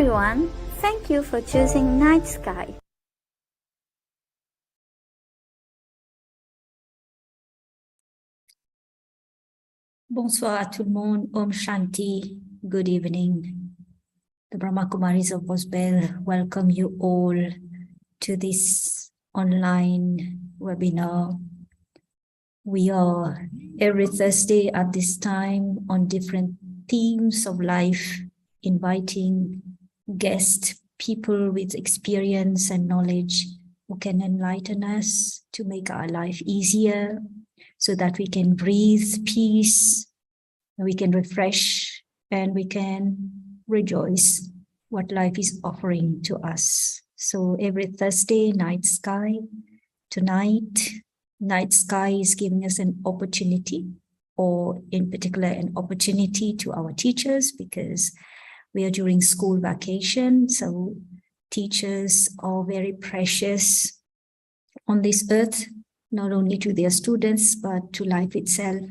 everyone, thank you for choosing Night Sky. Bonsoir à tout le monde. Om Shanti. Good evening. The Brahma Kumaris of Bosbel welcome you all to this online webinar. We are every Thursday at this time on different themes of life, inviting guests, people with experience and knowledge who can enlighten us to make our life easier so that we can breathe peace, we can refresh, and we can rejoice what life is offering to us. So every Thursday, Night Sky. Tonight, Night Sky is giving us an opportunity, or in particular, an opportunity to our teachers, because we are during school vacation. So teachers are very precious on this earth, not only to their students, but to life itself.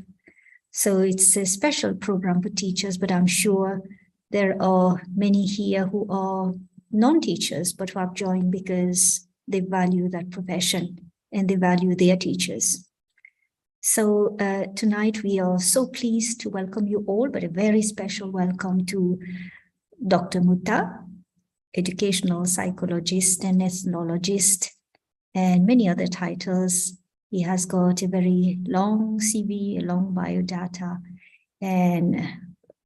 So it's a special program for teachers, but I'm sure there are many here who are non-teachers, but who have joined because they value that profession and they value their teachers. So tonight we are so pleased to welcome you all, but a very special welcome to Dr. M.Motah, educational psychologist and ethnologist, and many other titles. He has got a very long CV, a long biodata. And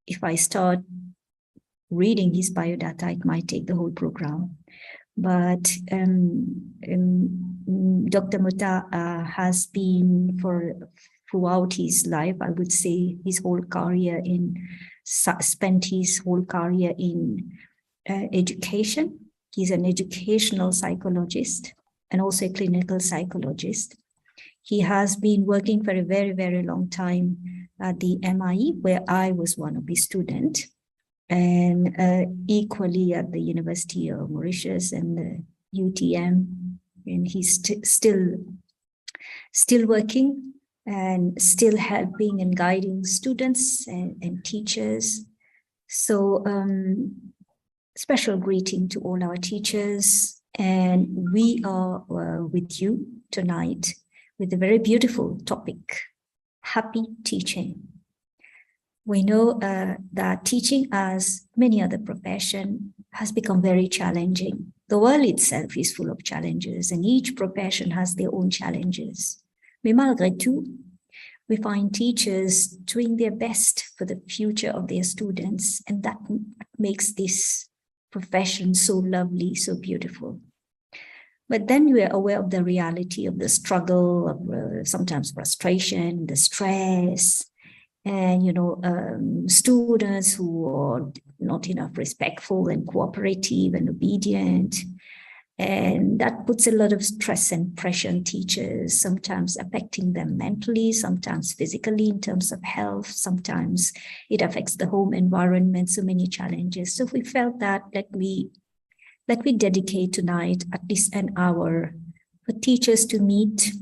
if I start reading his biodata, it might take the whole program. But Dr. M.Motah has been throughout his life, I would say his whole career spent his whole career in education. He's an educational psychologist and also a clinical psychologist. He has been working for a very, very long time at the MIE, where I was one of his students, and equally at the University of Mauritius and the UTM. And he's still working and still helping and guiding students and teachers. So special greeting to all our teachers. And we are with you tonight with a very beautiful topic, happy teaching. We know that teaching, as many other professions, has become very challenging. The world itself is full of challenges, and each profession has their own challenges. Mais malgré tout, we find teachers doing their best for the future of their students, and that makes this profession so lovely, so beautiful. But then we are aware of the reality of the struggle, of sometimes frustration, the stress, and students who are not enough respectful and cooperative and obedient. And that puts a lot of stress and pressure on teachers, sometimes affecting them mentally, sometimes physically in terms of health, sometimes it affects the home environment, so many challenges. So we felt that let we dedicate tonight at least an hour for teachers to meet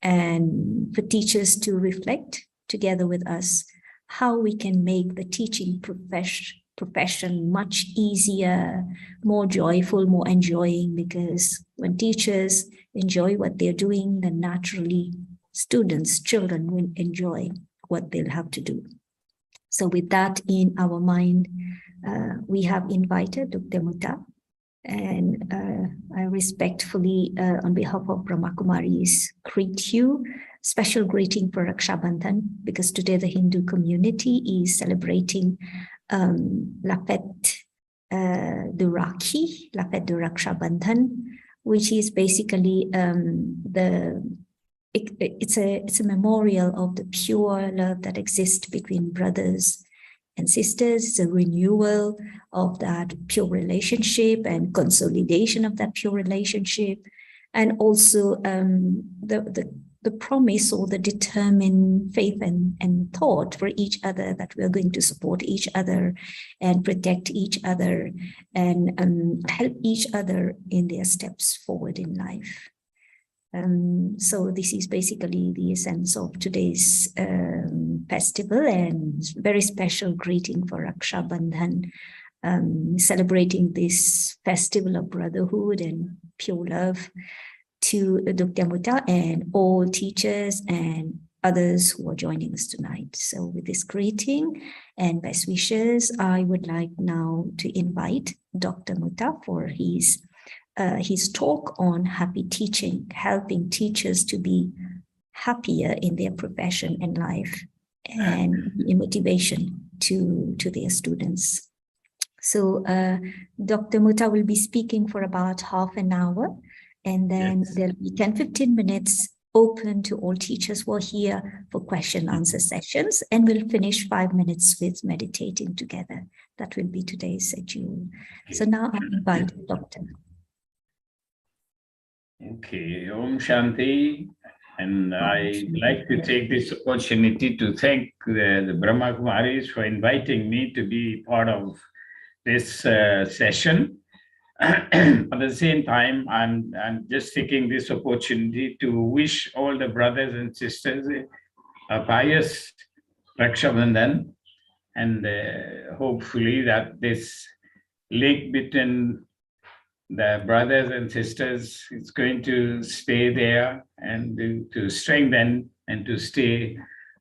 and for teachers to reflect together with us how we can make the teaching profession much easier, more joyful, more enjoying, because when teachers enjoy what they're doing, then naturally students, children will enjoy what they'll have to do. So with that in our mind, we have invited Dr. M.Motah. And I respectfully, on behalf of Brahma Kumaris, greet you. Special greeting for Raksha Bandhan, because today the Hindu community is celebrating La Fête de Rakhi, La Fête de Raksha Bandhan, which is basically it's a memorial of the pure love that exists between brothers and sisters. It's a renewal of that pure relationship and consolidation of that pure relationship, and also the promise or the determined faith and thought for each other that we're going to support each other and protect each other and help each other in their steps forward in life. So this is basically the essence of today's festival, and very special greeting for Raksha Bandhan celebrating this festival of brotherhood and pure love to Dr. M.Motah and all teachers and others who are joining us tonight. So with this greeting and best wishes, I would like now to invite Dr. M.Motah for his talk on happy teaching, helping teachers to be happier in their profession and life, and motivation to their students. So Dr. M.Motah will be speaking for about half an hour, and then there'll be 10-15 minutes open to all teachers who are here for question and answer sessions, and we'll finish 5 minutes with meditating together. That will be today's schedule. So now I invite Dr. Okay, Om Shanti. And I'd like to take this opportunity to thank the Brahma Kumaris for inviting me to be part of this session. At the same time, I'm just taking this opportunity to wish all the brothers and sisters a pious Raksha Bandhan, and hopefully that this link between the brothers and sisters is going to stay there and to strengthen and to stay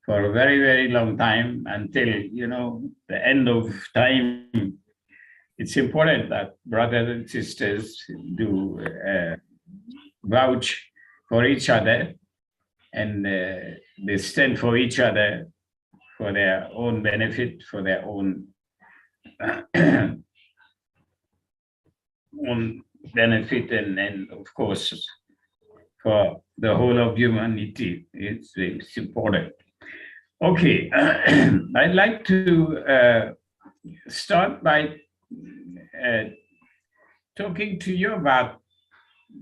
for a very, very long time until, the end of time. It's important that brothers and sisters do vouch for each other, and they stand for each other for their own benefit, for their own own benefit, and of course for the whole of humanity. It's important. Okay, I'd like to start by talking to you about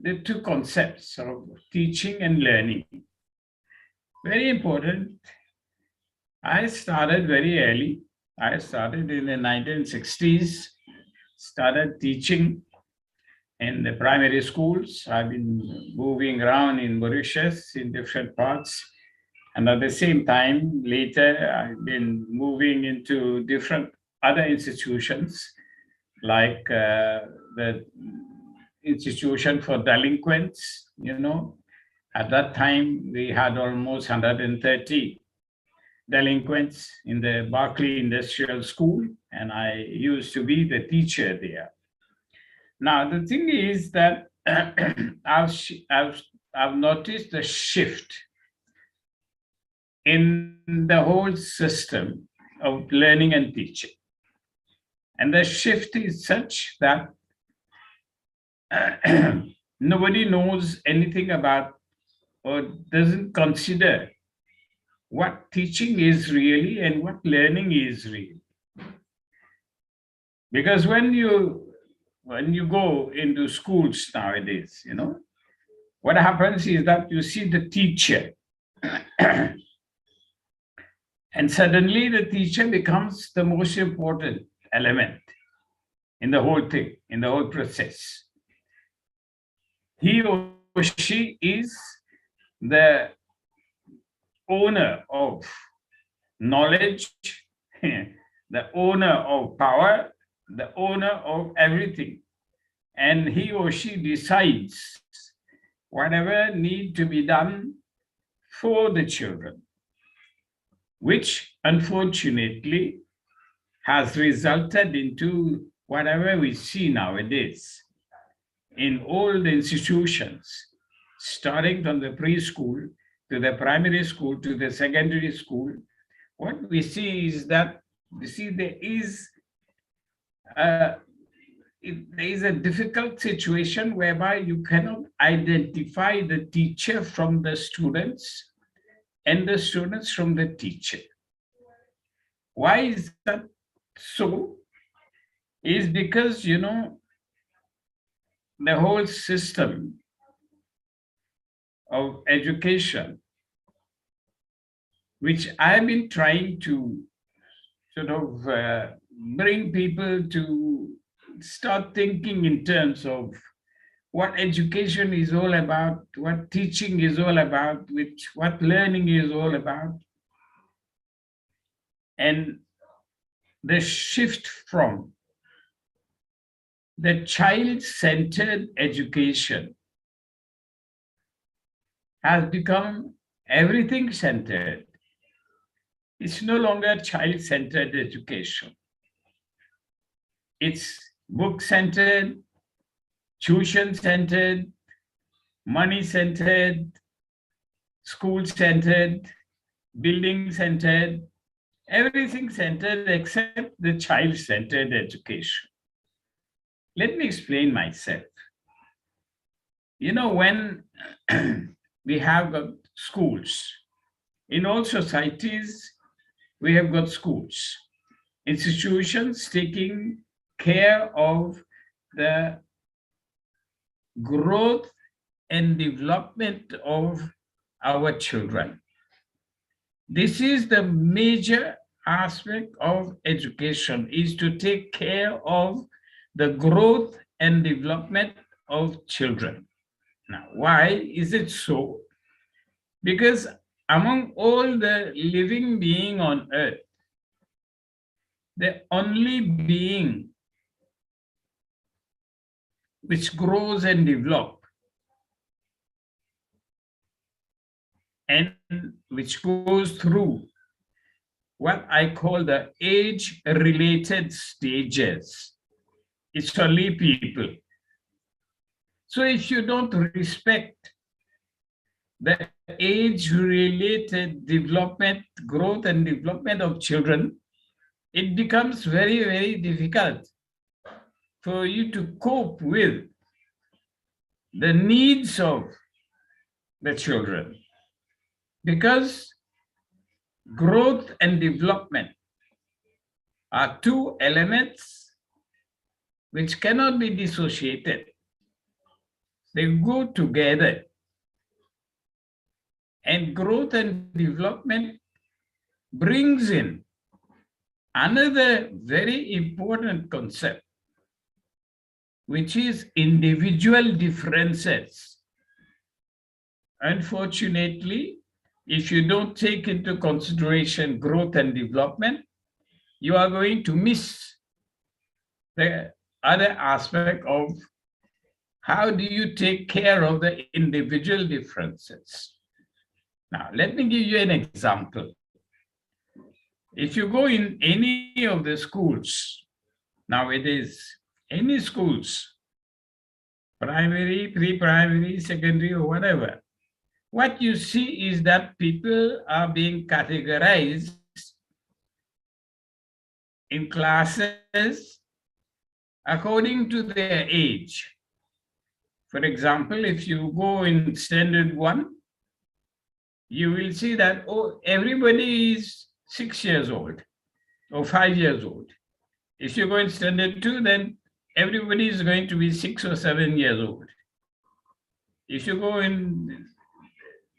the two concepts of teaching and learning. Very important. I started very early. I started in the 1960s, started teaching in the primary schools. I've been moving around in Mauritius in different parts. And at the same time, later, I've been moving into different other institutions, like the institution for delinquents. At that time, we had almost 130 delinquents in the Berkeley Industrial School, and I used to be the teacher there. Now, the thing is that I've noticed a shift in the whole system of learning and teaching. And the shift is such that nobody knows anything about or doesn't consider what teaching is really and what learning is really. Because when you go into schools nowadays, what happens is that you see the teacher and suddenly the teacher becomes the most important element in the whole thing, in the whole process. He or she is the owner of knowledge, the owner of power, the owner of everything. And he or she decides whatever need to be done for the children, which unfortunately has resulted into whatever we see nowadays in all the institutions, starting from the preschool to the primary school to the secondary school. What we see is that there is a difficult situation whereby you cannot identify the teacher from the students and the students from the teacher. Why is that so? Is because, the whole system of education, which I've been trying to sort of bring people to start thinking in terms of what education is all about, what teaching is all about, what learning is all about. And the shift from the child-centered education has become everything-centered. It's no longer child-centered education. It's book-centered, tuition-centered, money-centered, school-centered, building-centered, everything-centered except the child-centered education. Let me explain myself. You know, when we have got schools, in all societies, we have got schools, institutions taking care of the growth and development of our children. This is the major aspect of education, is to take care of the growth and development of children. Now, why is it so? Because among all the living beings on earth, the only being which grows and develops and which goes through what I call the age-related stages, it's only people. So if you don't respect the age-related development, growth and development of children, it becomes very, very difficult for you to cope with the needs of the children. Because growth and development are two elements which cannot be dissociated. They go together. And growth and development brings in another very important concept, which is individual differences. Unfortunately, if you don't take into consideration growth and development, you are going to miss the other aspect of how do you take care of the individual differences. Now, let me give you an example. If you go in any of the schools nowadays, any schools, primary, pre-primary, secondary, or whatever, what you see is that people are being categorized in classes according to their age. For example, if you go in standard 1, you will see that, oh, everybody is 6 years old or 5 years old. If you go in standard 2, then everybody is going to be 6 or 7 years old. If you go in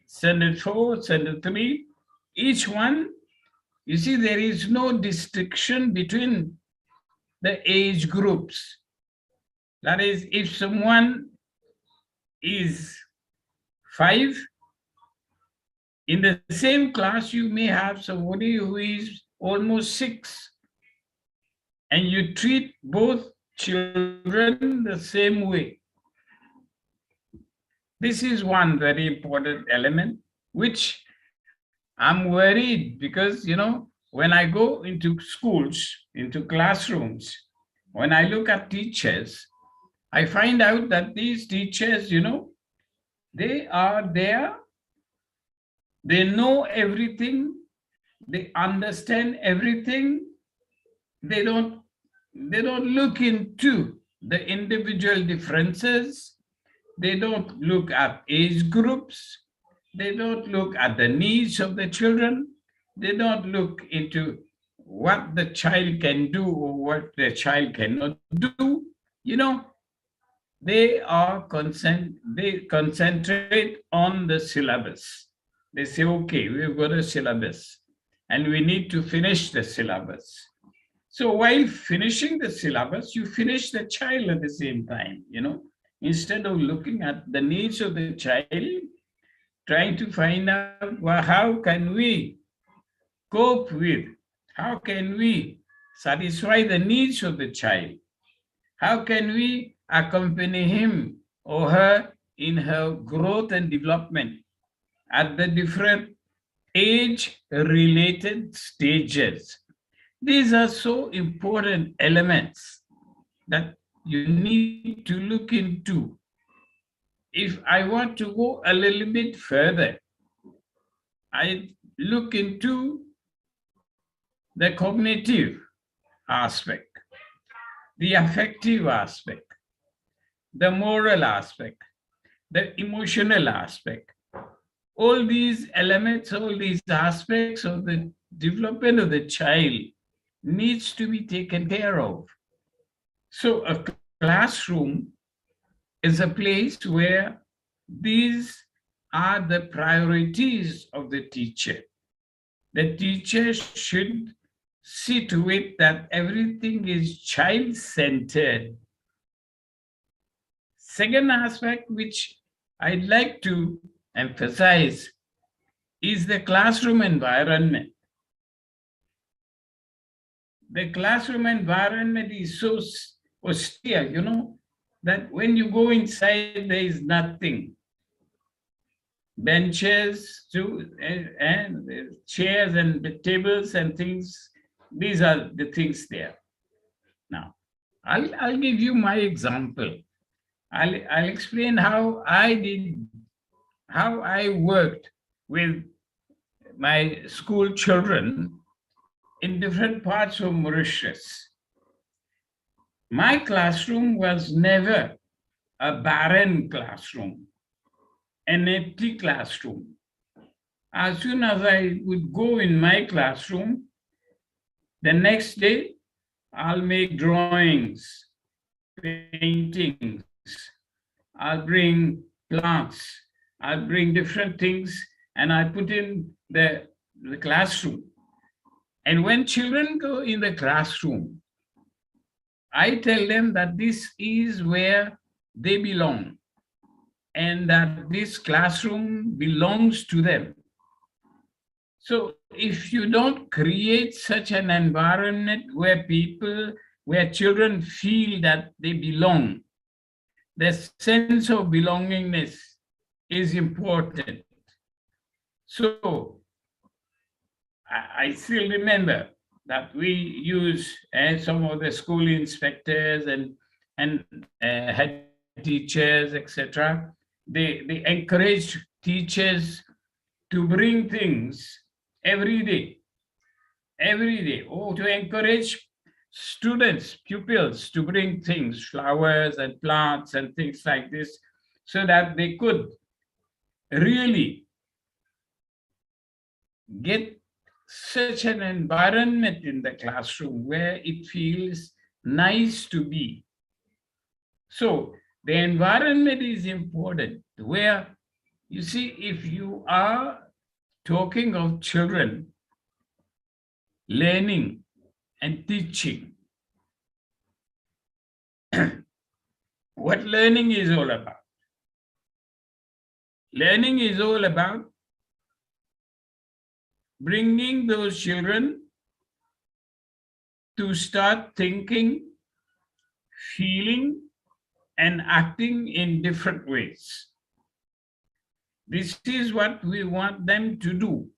standard 4, standard 3, each one, you see, there is no distinction between the age groups. That is, if someone is 5, in the same class, you may have somebody who is almost 6, and you treat both children the same way. This is one very important element, which I'm worried because, you know, when I go into schools, into classrooms, when I look at teachers, I find out that these teachers, you know, they are there. They know everything, they understand everything, they don't look into the individual differences, they don't look at age groups, they don't look at the needs of the children, they don't look into what the child can do or what the child cannot do. You know, they concentrate on the syllabus. They say, okay, we've got a syllabus and we need to finish the syllabus. So while finishing the syllabus, you finish the child at the same time, you know, instead of looking at the needs of the child, trying to find out, well, how can we cope with, how can we satisfy the needs of the child? How can we accompany him or her in her growth and development at the different age-related stages? These are so important elements that you need to look into. If I want to go a little bit further, I look into the cognitive aspect, the affective aspect, the moral aspect, the emotional aspect. All these elements, all these aspects of the development of the child needs to be taken care of. So a classroom is a place where these are the priorities of the teacher. The teacher should see to it that everything is child-centered. Second aspect which I'd like to emphasize is the classroom environment. The classroom environment is so austere, that when you go inside, there is nothing. Benches and chairs and the tables and things, these are the things there. Now, I'll give you my example. I'll explain how I worked with my school children in different parts of Mauritius. My classroom was never a barren classroom, an empty classroom. As soon as I would go in my classroom, the next day, I'll make drawings, paintings, I'll bring plants, I'll bring different things, and I put in the classroom. And when children go in the classroom, I tell them that this is where they belong and that this classroom belongs to them. So if you don't create such an environment where children feel that they belong, the sense of belongingness is important. So I still remember that we use some of the school inspectors and head teachers, etc. They encourage teachers to bring things every day, or to encourage students, pupils to bring things, flowers and plants and things like this, so that they could really get such an environment in the classroom where it feels nice to be. So the environment is important, where, you see, if you are talking of children learning and teaching, what learning is all about? Learning is all about bringing those children to start thinking, feeling, and acting in different ways. This is what we want them to do.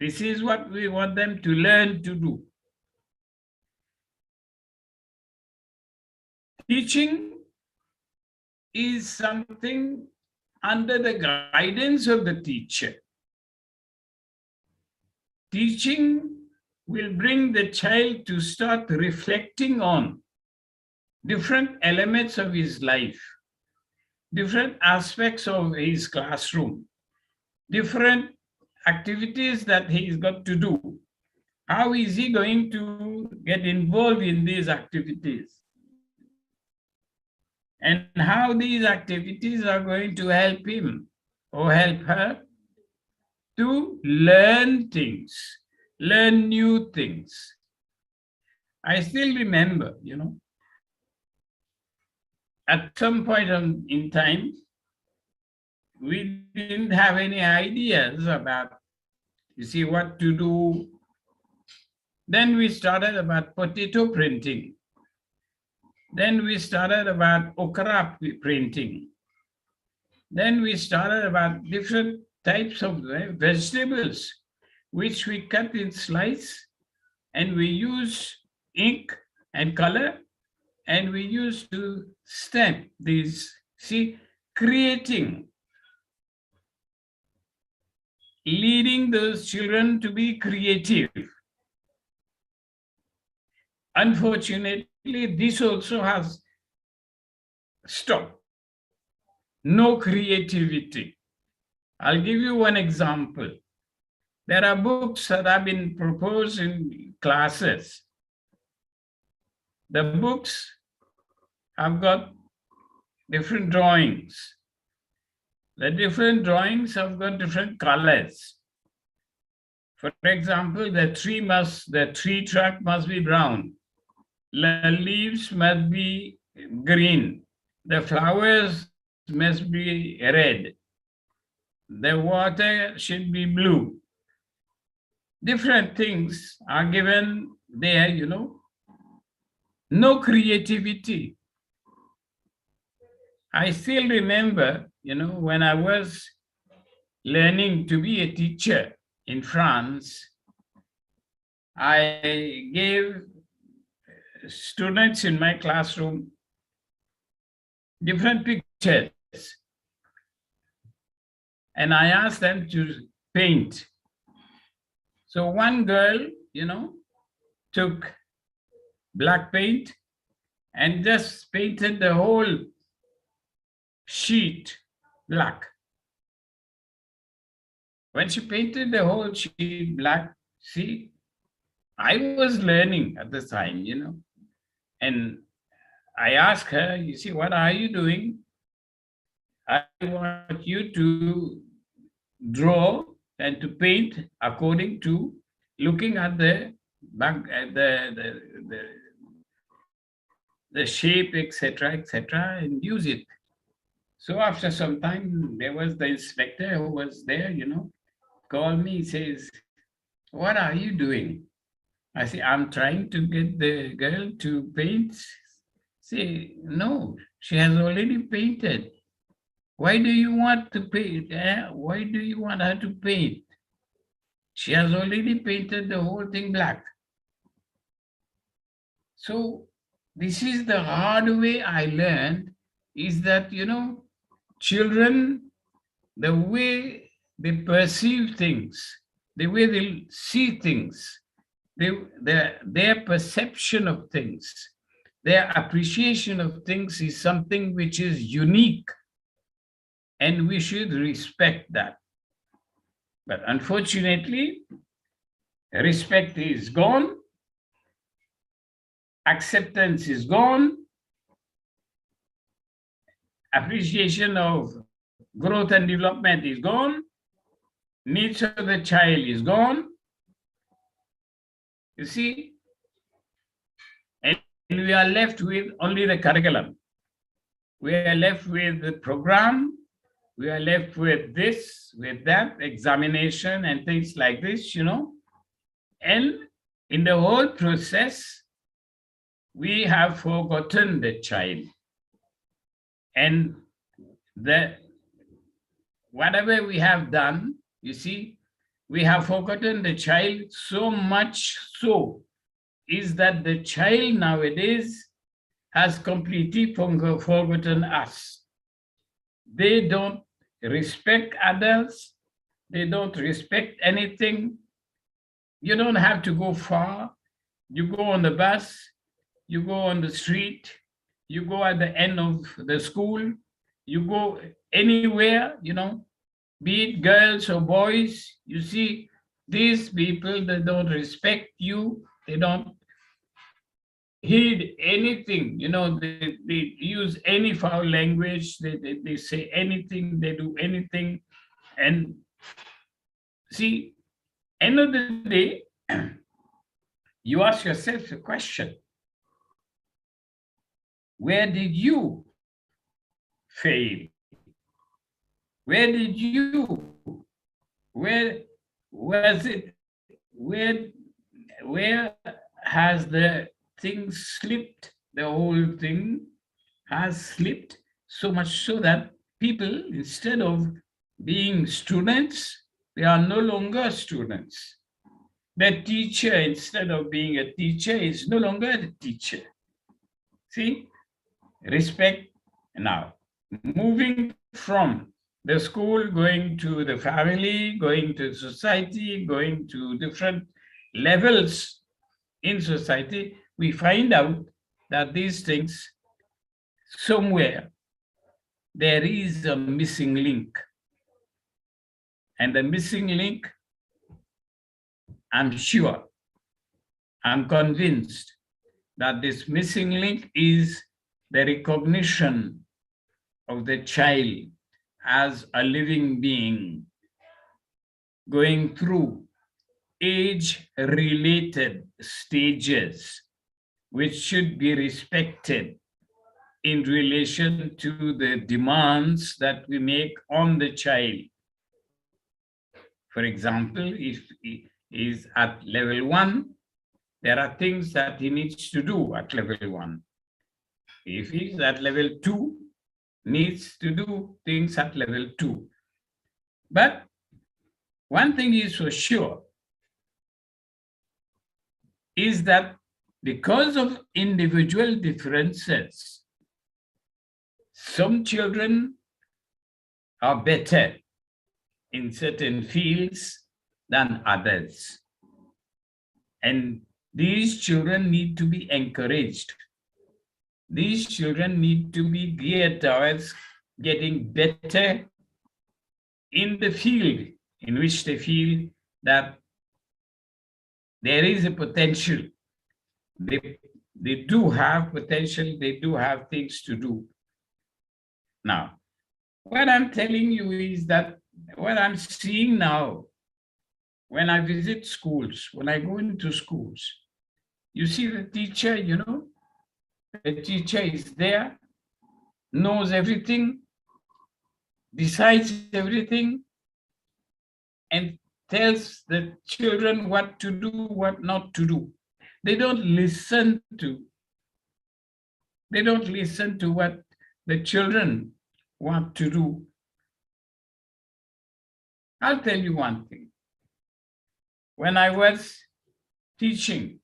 This is what we want them to learn to do. Teaching is something under the guidance of the teacher. Teaching will bring the child to start reflecting on different elements of his life, different aspects of his classroom, different activities that he's got to do. How is he going to get involved in these activities? And how these activities are going to help him or help her to learn things, learn new things. I still remember, at some point in time, we didn't have any ideas about, what to do. Then we started about potato printing. Then we started about okra printing. Then we started about different types of vegetables, which we cut in slice, and we use ink and color, and we used to stamp these, see, creating, leading those children to be creative. Unfortunately, this also has stopped. No creativity. I'll give you one example. There are books that have been proposed in classes. The books have got different drawings. The different drawings have got different colors. For example, the tree trunk must be brown. The leaves must be green. The flowers must be red. The water should be blue. Different things are given there, No creativity. I still remember, when I was learning to be a teacher in France, I gave students in my classroom different pictures. And I asked them to paint. So one girl, took black paint and just painted the whole sheet black. When she painted the whole sheet black, see, I was learning at the time, and I asked her, you see, what are you doing? I want you to draw and to paint according to looking at the back, the shape, etc., and use it. So after some time, there was the inspector who was there, called me, says, what are you doing? I say, I'm trying to get the girl to paint. Say, no, she has already painted. Why do you want to paint? Why do you want her to paint? She has already painted the whole thing black. So this is the hard way I learned, is that, children, the way they perceive things, the way they see things, their perception of things, their appreciation of things is something which is unique, and we should respect that. But unfortunately, respect is gone, acceptance is gone, appreciation of growth and development is gone, needs of the child is gone. You see, and we are left with only the curriculum. We are left with the program. We are left with this, with that, examination and things like this, And in the whole process, we have forgotten the child. And whatever we have done, you see, we have forgotten the child, so much so is that the child nowadays has completely forgotten us. They don't respect adults. They don't respect anything. You don't have to go far. You go on the bus, you go on the street, you go at the end of the school, you go anywhere, be it girls or boys, you see, these people, they don't respect you, they don't heed anything, they use any foul language, they say anything, they do anything. And see, end of the day, you ask yourself a question. Where did you fail? Where did you, where was it, where has the thing slipped, the whole thing has slipped so much so that people, instead of being students, they are no longer students. The teacher, instead of being a teacher, is no longer a teacher. See, respect now. Moving from the school, going to the family, going to society, going to different levels in society, we find out that these things, somewhere, there is a missing link. And the missing link, I'm sure, I'm convinced that this missing link is the recognition of the child as a living being going through age-related stages which should be respected in relation to the demands that we make on the child. For example, if he is at level 1, there are things that he needs to do at level 1. If he's at level 2, needs to do things at level 2. But one thing is for sure, is that because of individual differences, some children are better in certain fields than others. And these children need to be encouraged. These children need to be geared towards getting better in the field in which they feel that there is a potential. They do have potential, they do have things to do. Now, what I'm telling you is that what I'm seeing now, when I visit schools, when I go into schools, you see the teacher, the teacher is there, knows everything, decides everything, and tells the children what to do, what not to do. They don't listen to what the children want to do. I'll tell you one thing. When I was teaching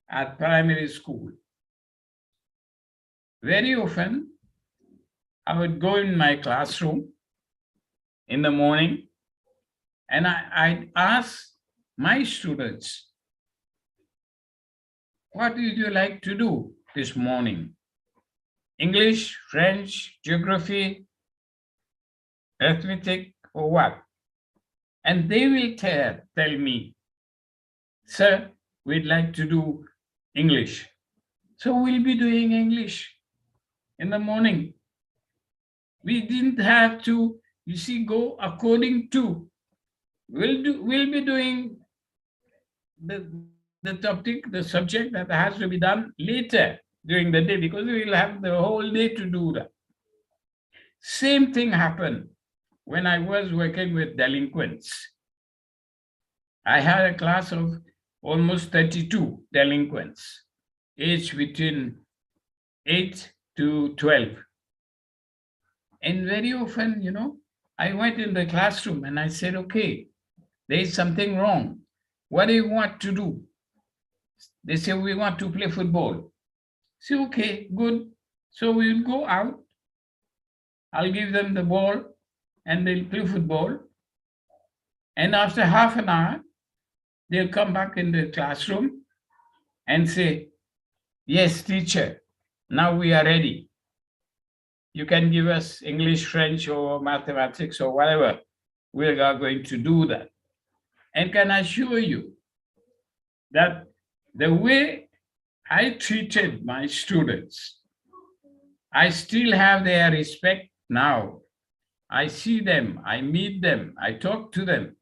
at primary school, very often I would go in my classroom in the morning and I'd ask my students, what would you like to do this morning? English, French, geography, arithmetic, or what? And they will tell me, sir, we'd like to do English. So we'll be doing English in the morning. We didn't have to, go according to. We'll be doing the topic, the subject that has to be done later during the day, because we'll have the whole day to do that. Same thing happened when I was working with delinquents. I had a class of almost 32 delinquents, aged between 8 to 12. And very often, I went in the classroom and I said, okay, there is something wrong. What do you want to do? They say, we want to play football. I say, okay, good. So we'll go out. I'll give them the ball and they'll play football. And after half an hour, they'll come back in the classroom and say, yes, teacher, now we are ready. You can give us English, French, or mathematics, or whatever. We are going to do that. And can I assure you that the way I treated my students, I still have their respect now. I see them, I meet them, I talk to them.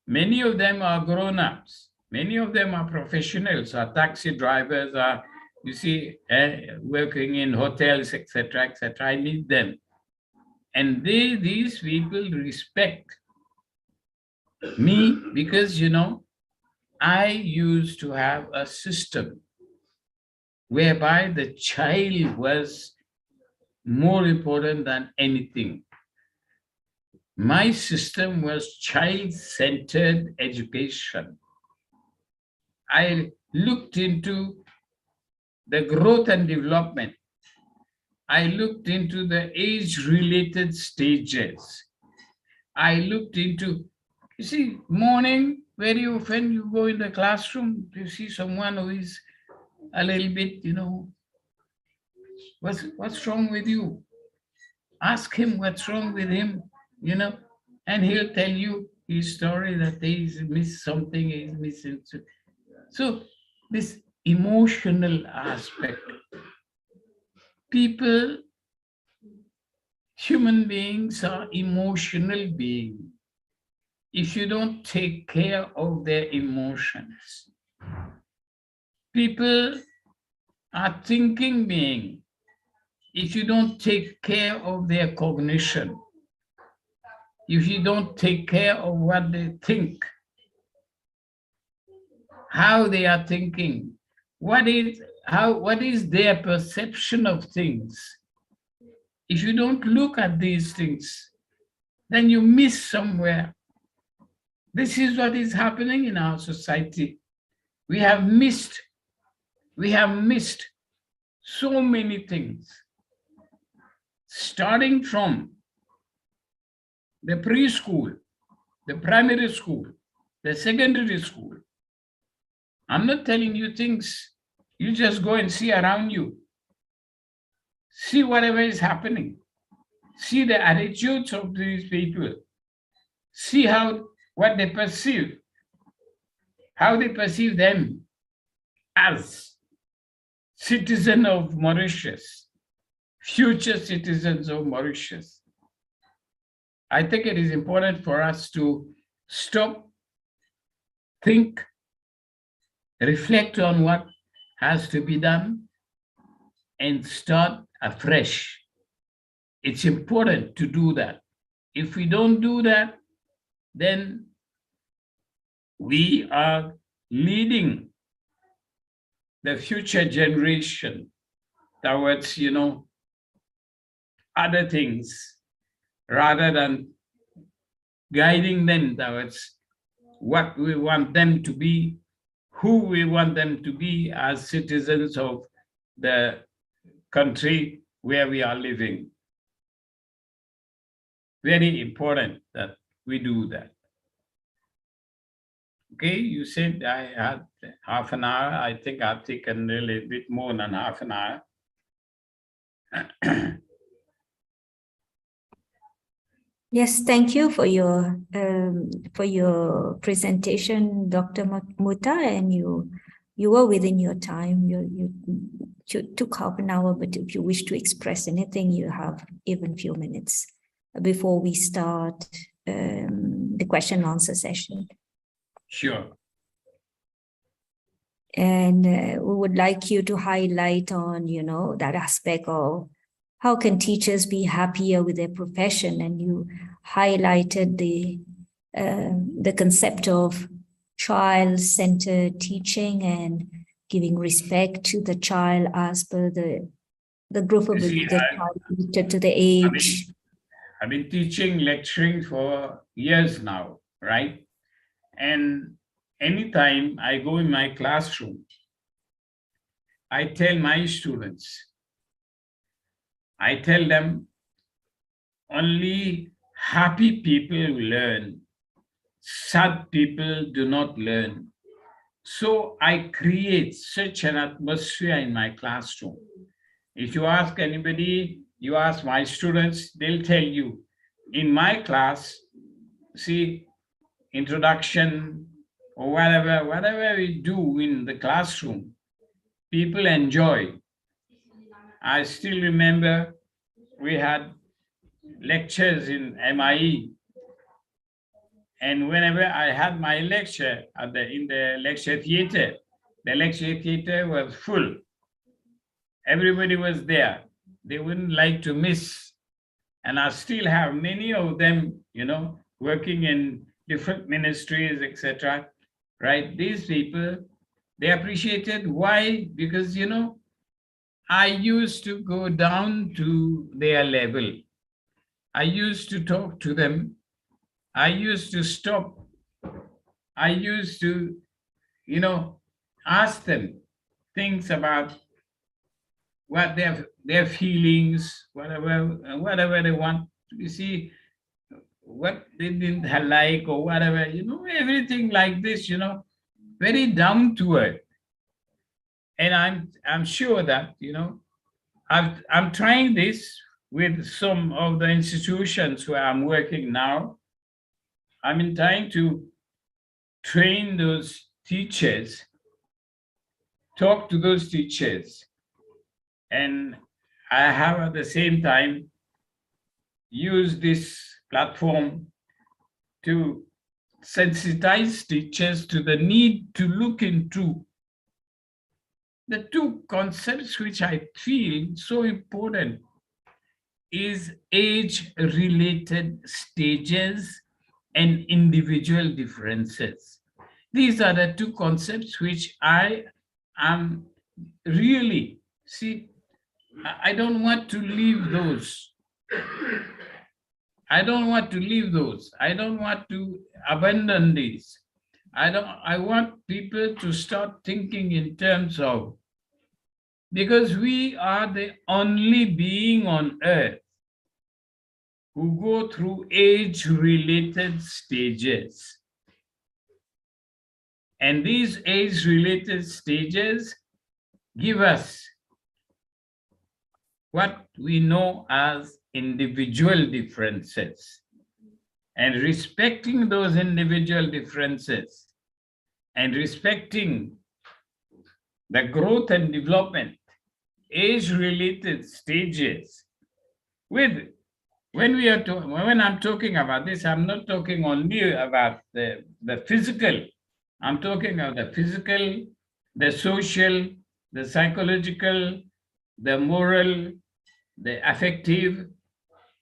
Many of them are grown-ups. Many of them are professionals, are taxi drivers, are, working in hotels, etc., etc. I meet them. And these people respect me because, I used to have a system. I used to have a system whereby the child was more important than anything. My system was child-centered education. I looked into the growth and development. I looked into the age-related stages. I looked into, you see, morning, very often you go in the classroom, you see someone who is a little bit, what's wrong with you? Ask him what's wrong with him, and he'll tell you his story that he's missed something, he's missing. So this emotional aspect, people, human beings are emotional beings. If you don't take care of their emotions, people are thinking beings. If you don't take care of their cognition, if you don't take care of what they think, how they are thinking, what is their perception of things, if you don't look at these things, then you miss somewhere. This is what is happening in our society. We have missed so many things, starting from the preschool, the primary school, the secondary school. I'm not telling you things. You just go and see around you. See whatever is happening. See the attitudes of these people. See what they perceive, how they perceive them as citizens of Mauritius, future citizens of Mauritius. I think it is important for us to stop, think, reflect on what has to be done, and start afresh. It's important to do that. If we don't do that, then we are leading the future generation towards, other things, rather than guiding them towards what we want them to be, who we want them to be as citizens of the country where we are living. Very important that we do that. Okay, you said I had half an hour. I think I've taken a little bit more than half an hour. Yes, thank you for your presentation, Dr. M.Motah, and you were within your time. You took half an hour, but if you wish to express anything, you have even few minutes before we start the question and answer session. Sure. And we would like you to highlight on, that aspect of how can teachers be happier with their profession? And you highlighted the concept of child-centered teaching and giving respect to the child as per the group of the child related to the age. I've been teaching, lecturing for years now, right? And anytime I go in my classroom, I tell my students, I tell them only happy people learn, sad people do not learn. So I create such an atmosphere in my classroom. If you ask anybody, you ask my students, they'll tell you, in my class, see, introduction or whatever we do in the classroom, people enjoy. I still remember we had lectures in MIE, and whenever I had my lecture in the lecture theater, the lecture theater was full. Everybody was there. They wouldn't like to miss. And I still have many of them, working in different ministries, etc. Right? These people, they appreciated. Why? Because, I used to go down to their level. I used to talk to them. I used to stop. I used to, ask them things about what their feelings, whatever they want. You see, what they didn't like or whatever, everything like this, very down to earth. And I'm sure that, I'm trying this with some of the institutions where I'm working now. I'm trying to train those teachers, talk to those teachers, and I have at the same time use this platform to sensitize teachers to the need to look into the two concepts which I feel so important is age-related stages and individual differences. These are the two concepts which I am really, I don't want to leave those. I don't want to leave those. I don't want to abandon these. I want people to start thinking in terms of, because we are the only being on earth who go through age-related stages. And these age-related stages give us what we know as individual differences. And respecting those individual differences and respecting the growth and development, age-related stages. When I'm talking about this, I'm not talking only about the physical. I'm talking about the physical, the social, the psychological, the moral, the affective,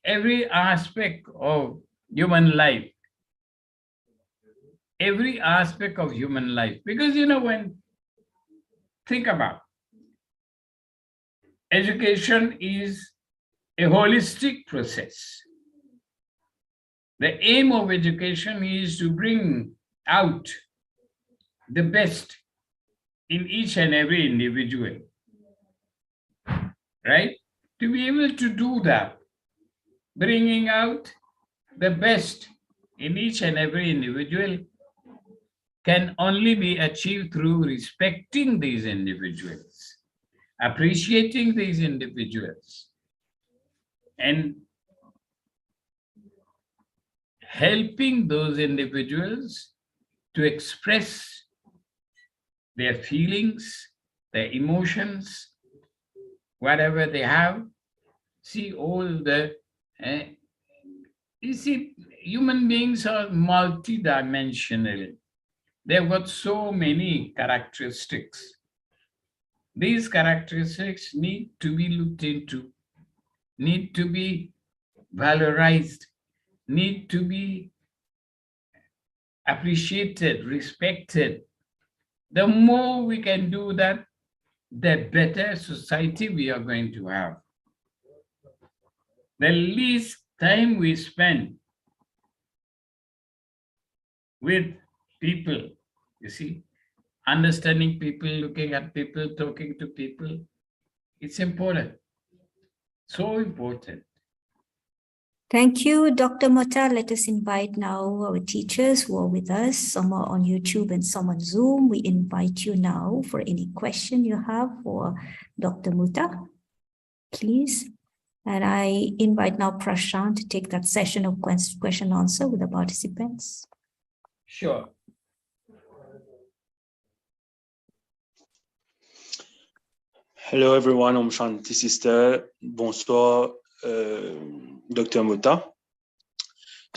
every aspect of human life. Every aspect of human life. Because, think about education is a holistic process. The aim of education is to bring out the best in each and every individual, right? To be able to do that, bringing out the best in each and every individual can only be achieved through respecting these individuals, appreciating these individuals, and helping those individuals to express their feelings, their emotions, whatever they have. See, human beings are multidimensional. They've got so many characteristics. These characteristics need to be looked into, need to be valorized, need to be appreciated, respected. The more we can do that, the better society we are going to have. The least time we spend with people, understanding people, looking at people, talking to people, it's important. So important. Thank you, Dr. M.Motah. Let us invite now our teachers who are with us. Some are on YouTube and some on Zoom. We invite you now for any question you have for Dr. M.Motah, please. And I invite now Prashant to take that session of question answer with the participants. Sure. Hello everyone, Om Shanti Sister. Bonsoir, Dr. M.Motah.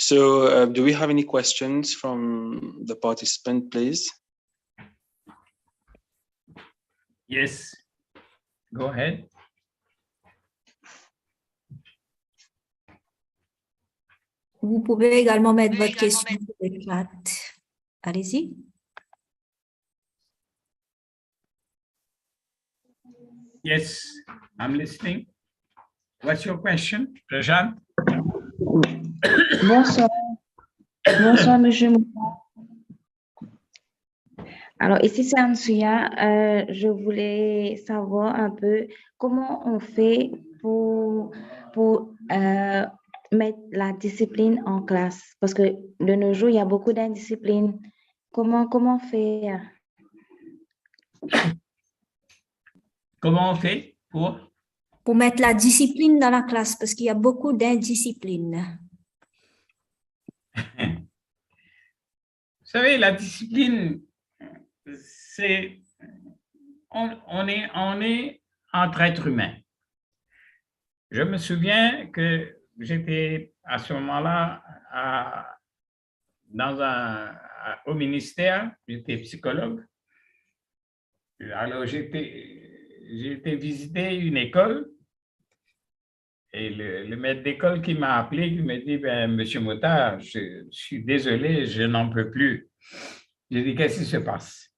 So do we have any questions from the participant, please? Yes, go ahead. Vous pouvez également mettre votre question sur le chat. Allez-y. Yes, I'm listening. What's your question, Prashant? Bonsoir. Bonsoir, Monsieur Motah. Alors, ici, c'est Ansuya. Je voulais savoir un peu comment on fait pour mettre la discipline en classe. Parce que de nos jours, il y a beaucoup d'indiscipline. Comment faire? Comment on fait Pour mettre la discipline dans la classe, parce qu'il y a beaucoup d'indiscipline. Vous savez, la discipline, c'est... On est entre êtres humains. Je me souviens que j'étais à ce moment-là au ministère, j'étais psychologue. Alors, j'ai été visiter une école et le maître d'école qui m'a appelé, il m'a dit, ben, Monsieur Motah, je suis désolé, je n'en peux plus. J'ai dit, qu'est-ce qui se passe?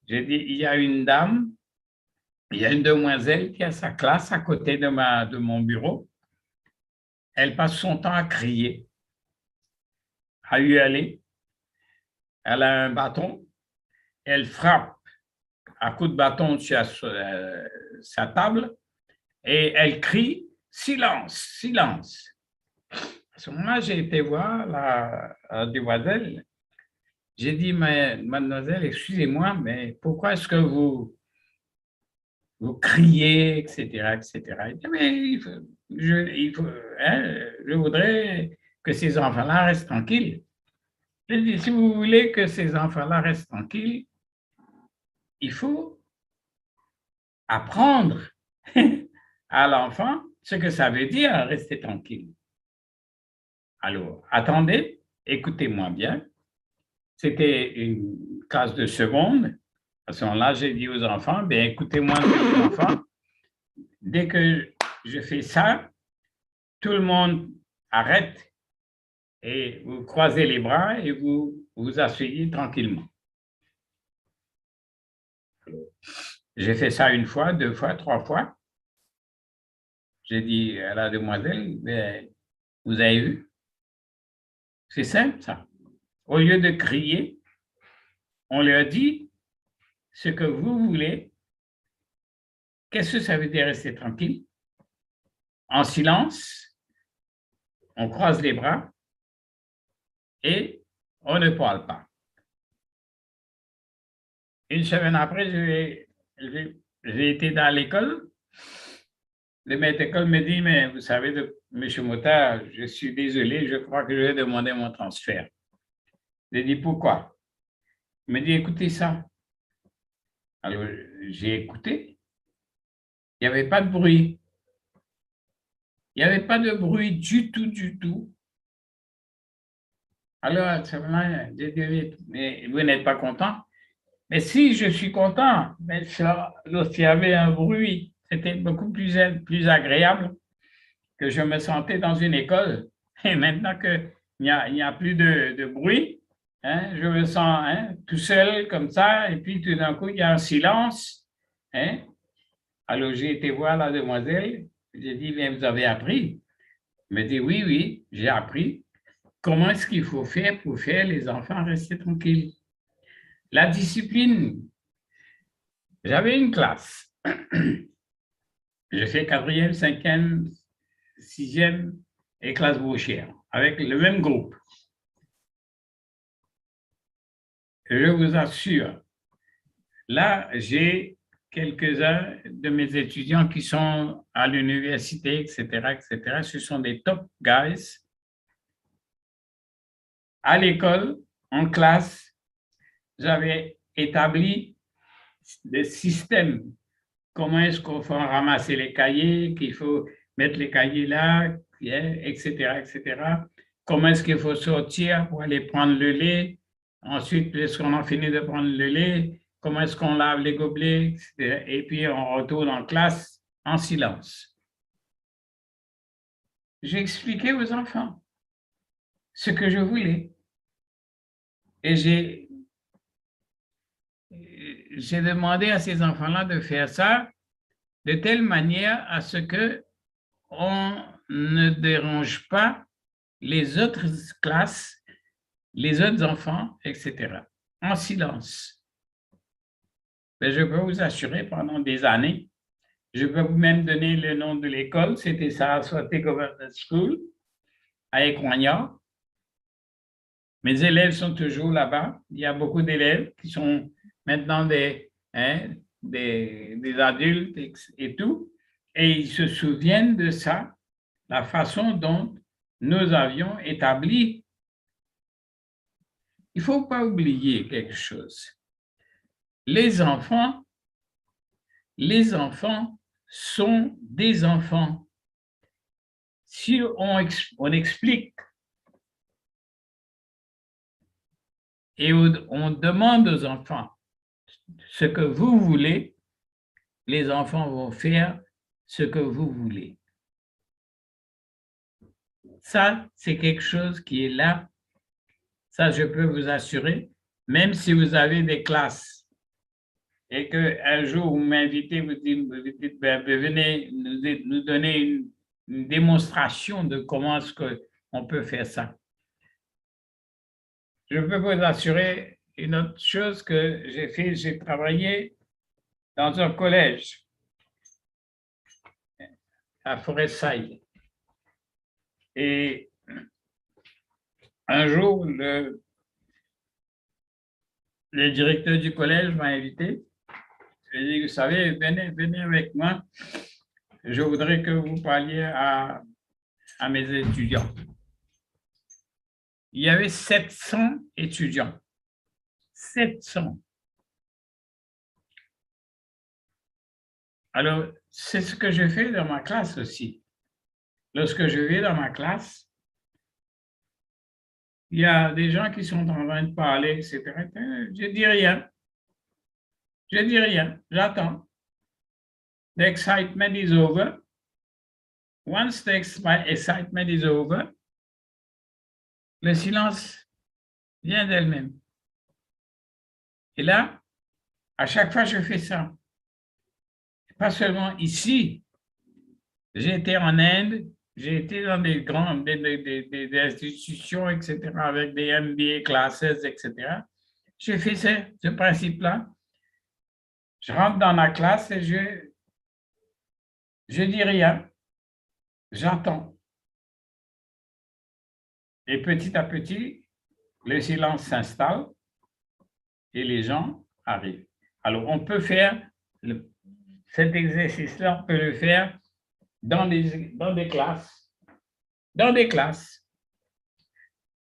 J'ai dit, il y a une dame, il y a une demoiselle qui a sa classe à côté de mon bureau. Elle passe son temps à crier, à hurler. Elle a un bâton, elle frappe à coups de bâton sur sa table et elle crie « Silence, silence ». À ce moment-là, j'ai été voir la demoiselle. J'ai dit « Mademoiselle, excusez-moi, mais pourquoi est-ce que vous criez, etc., etc. » Elle dit « Mais je voudrais que ces enfants-là restent tranquilles. » Je dis « Si vous voulez que ces enfants-là restent tranquilles, il faut apprendre à l'enfant ce que ça veut dire rester tranquille. Alors, attendez, écoutez-moi bien. C'était une classe de seconde. À ce moment-là, j'ai dit aux enfants, bien, écoutez-moi, les enfants, dès que je fais ça, tout le monde arrête et vous croisez les bras et vous vous asseyez tranquillement. J'ai fait ça une fois, deux fois, trois fois. J'ai dit à la demoiselle, vous avez vu? C'est simple, ça. Au lieu de crier, on leur dit ce que vous voulez. Qu'est-ce que ça veut dire rester tranquille? En silence, on croise les bras et on ne parle pas. Une semaine après, j'ai été dans l'école. Le maître d'école me dit, mais vous savez, M. Motah, je suis désolé, je crois que je vais demander mon transfert. J'ai dit, pourquoi? Il me dit, écoutez ça. Alors, j'ai écouté. Il n'y avait pas de bruit. Il n'y avait pas de bruit du tout, du tout. Alors, à ce moment-là, j'ai dit, mais vous n'êtes pas content? Mais si, je suis content. Mais lorsqu'il y avait un bruit, c'était beaucoup plus agréable que je me sentais dans une école. Et maintenant qu'il n'y a plus de bruit, hein, je me sens tout seul comme ça, et puis tout d'un coup, il y a un silence. Hein. Alors, j'ai été voir la demoiselle, j'ai dit, bien, vous avez appris? Elle me dit, oui, oui, j'ai appris. Comment est-ce qu'il faut faire pour faire les enfants rester tranquilles? La discipline. J'avais une classe. J'ai fait 4e, 5e, 6e et classe Bouchère, avec le même groupe. Je vous assure, là, j'ai quelques-uns de mes étudiants qui sont à l'université, etc., etc. Ce sont des top guys. À l'école, en classe, j'avais établi des systèmes. Comment est-ce qu'on fait ramasser les cahiers, qu'il faut mettre les cahiers là, etc., etc. Comment est-ce qu'il faut sortir pour aller prendre le lait. Ensuite, lorsqu'on a fini de prendre le lait, comment est-ce qu'on lave les gobelets, etc. Et puis, on retourne en classe en silence. J'ai expliqué aux enfants ce que je voulais. Et j'ai demandé à ces enfants-là de faire ça de telle manière à ce que on ne dérange pas les autres classes, les autres enfants, etc., en silence. Mais je peux vous assurer, pendant des années, je peux vous même donner le nom de l'école, c'était Saraswati Government School, à Écoignard. Mes élèves sont toujours là-bas. Il y a beaucoup d'élèves qui sont maintenant des adultes et tout. Et ils se souviennent de ça, la façon dont nous avions établi. Il ne faut pas oublier quelque chose. Les enfants sont des enfants. Si on explique et on demande aux enfants ce que vous voulez, les enfants vont faire ce que vous voulez. Ça, c'est quelque chose qui est là. Ça, je peux vous assurer, même si vous avez des classes et qu'un jour vous m'invitez, vous dites ben, venez nous donner une démonstration de comment est-ce qu'on peut faire ça. Je peux vous assurer une autre chose que j'ai fait, j'ai travaillé dans un collège à Forêt-Saille. Et un jour, le directeur du collège m'a invité. Je lui ai dit, vous savez, venez avec moi. Je voudrais que vous parliez à mes étudiants. Il y avait 700 étudiants. 700. Alors, c'est ce que je fais dans ma classe aussi. Lorsque je vais dans ma classe, il y a des gens qui sont en train de parler, etc. Je dis rien. Je dis rien. J'attends. The excitement is over. Once the excitement is over, le silence vient d'elle-même. Et là, à chaque fois, je fais ça. Pas seulement ici. J'ai été en Inde, j'ai été dans des grandes des institutions, etc., avec des MBA classes, etc. J'ai fait ce principe-là. Je rentre dans la classe et je dis rien. J'attends. Et petit à petit, le silence s'installe et les gens arrivent. Alors, on peut faire cet exercice-là, on peut le faire dans des classes. Dans des classes.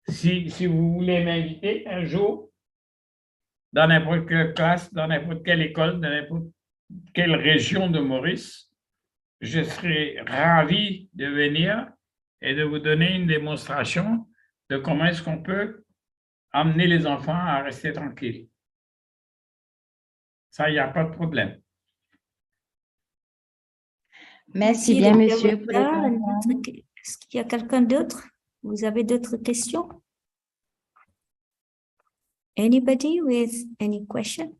Si vous voulez m'inviter un jour, dans n'importe quelle classe, dans n'importe quelle école, dans n'importe quelle région de Maurice, je serai ravi de venir et de vous donner une démonstration de comment est-ce qu'on peut amener les enfants à rester tranquilles. Ça, il n'y a pas de problème. Merci bien, monsieur. Est-ce qu'il y a quelqu'un d'autre? Vous avez d'autres questions? Anybody with any question?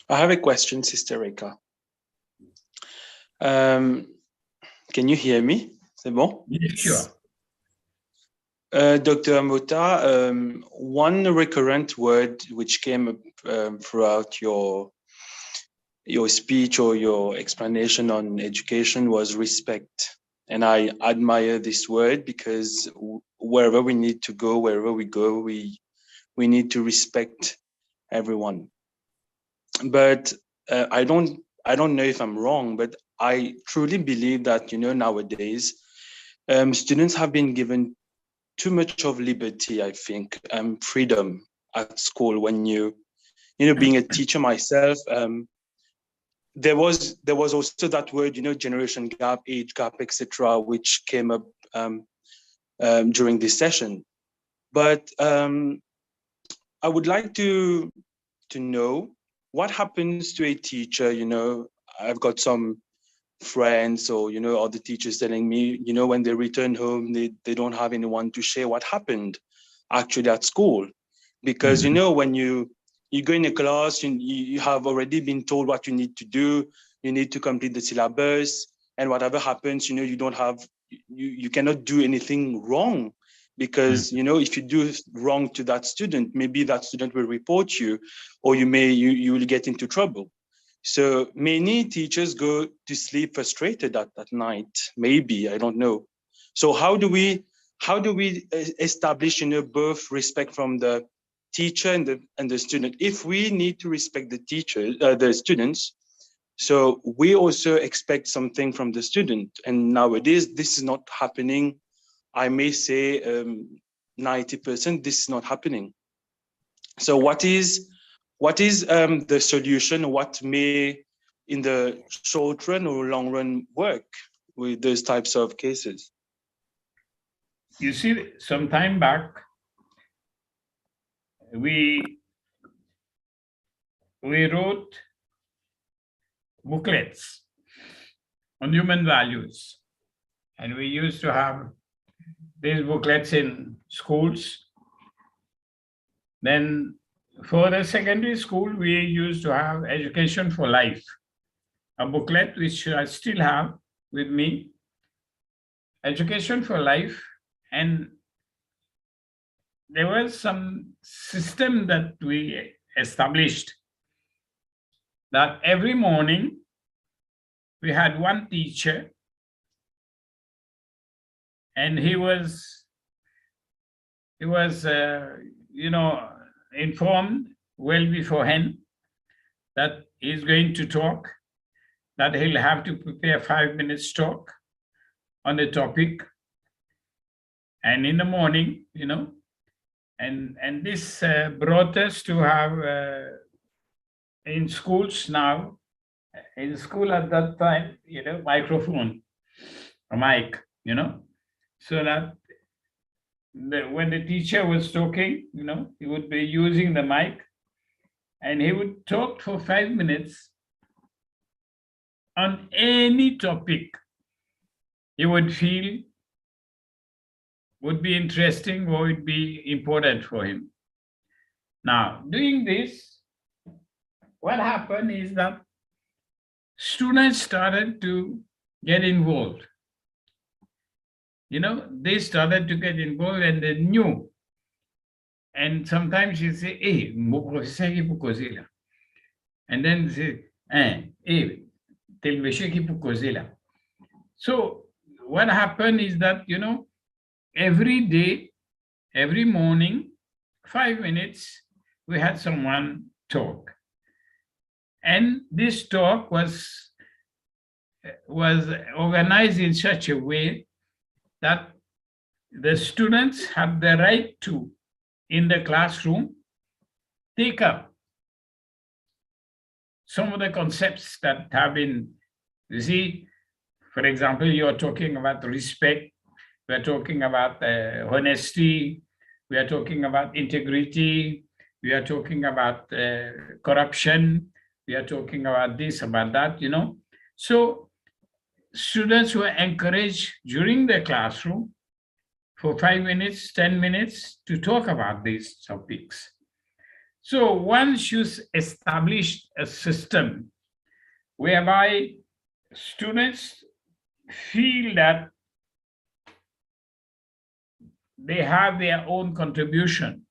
I have a question, Sister Reka. Can you hear me? C'est bon? Bien sûr. Dr. M.Motah, one recurrent word which came up throughout your speech or your explanation on education was respect. And I admire this word because wherever we need to go, wherever we go, we need to respect everyone. But I don't know if I'm wrong, but I truly believe that, nowadays, students have been given too much of liberty, I think, freedom at school. When being a teacher myself, there was also that word, generation gap, age gap, etc., which came up during this session. But I would like to know what happens to a teacher. I've got some friends or other teachers telling me, when they return home, they don't have anyone to share what happened actually at school. because you know, when you go in a class, you have already been told what you need to do. You need to complete the syllabus, and whatever happens, you know, you cannot do anything wrong, because you know, if you do wrong to that student, maybe that student will report you, or you will get into trouble. So many teachers go to sleep frustrated at night. Maybe, I don't know. So how do we establish, you know, both respect from the teacher and the student? If we need to respect the teacher, the students, so we also expect something from the student. And nowadays, this is not happening. I may say 90%, this is not happening. So what is the solution? What may, in the short run or long run, work with those types of cases? You see, some time back, we wrote booklets on human values, and we used to have these booklets in schools. Then for the secondary school, we used to have Education for Life, a booklet which I still have with me, Education for Life. And there was some system that we established, that every morning we had one teacher, and he was you know, informed well beforehand that he's going to talk, that he'll have to prepare 5 minutes talk on the topic. And in the morning, you know, and this brought us to have in schools now, in school at that time, you know, microphone, a mic, you know, so that when the teacher was talking, you know, he would be using the mic, and he would talk for 5 minutes on any topic he would feel would be interesting or would be important for him. Now, doing this, what happened is that students started to get involved. You know, they started to get involved, and they knew. And sometimes you say, hey, mon professeur qui pour causer là. And then say, hey, tel monsieur qui pour causer là. So what happened is that, you know, every day, every morning, 5 minutes, we had someone talk. And this talk was organized in such a way that the students have the right to, in the classroom, take up some of the concepts that have been, you see, for example, you're talking about respect, we're talking about honesty, we are talking about integrity, we are talking about corruption, we are talking about this, about that, you know. So students were encouraged during the classroom for 5 minutes, 10 minutes to talk about these topics. So once you establish a system whereby students feel that they have their own contribution,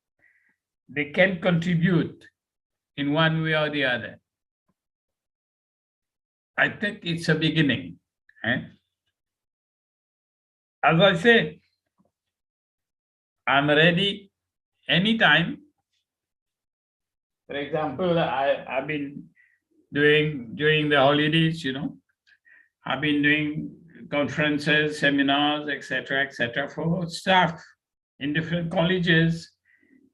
they can contribute in one way or the other, I think it's a beginning. As I say, I'm ready anytime. For example, I've been doing during the holidays, you know, I've been doing conferences, seminars, etc., for staff in different colleges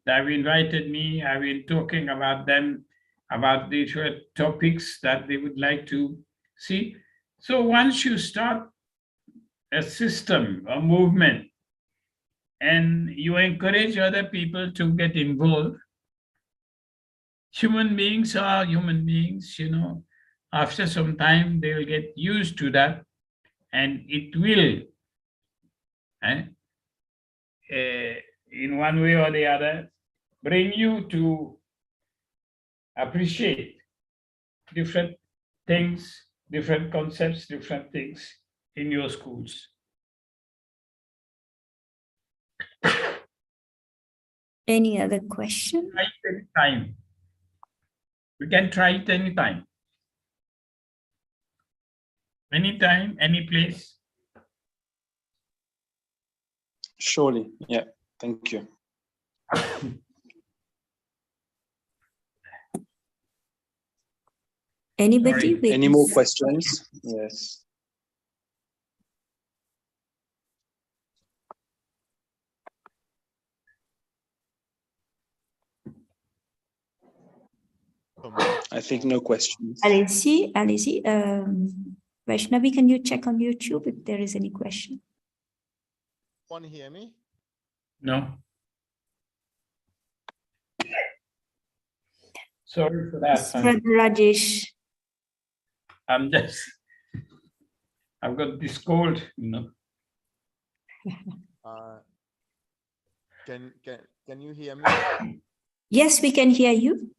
that have invited me. I've been talking about them, about the topics that they would like to see. So once you start a system, a movement, and you encourage other people to get involved, human beings are human beings, you know. After some time, they will get used to that, and it will, in one way or the other, bring you to appreciate different things, different concepts, different things in your schools. Any other question? Try it anytime. We can try it anytime. Anytime, any place. Surely. Yeah. Thank you. Anybody? Sorry. Any more questions? Yes. I think no questions. Allez-y. Vaishnavi, can you check on YouTube if there is any question? Want to hear me? No. Sorry for that. Yes, Brother Rajesh. I've got this cold, Can you hear me? Yes, we can hear you.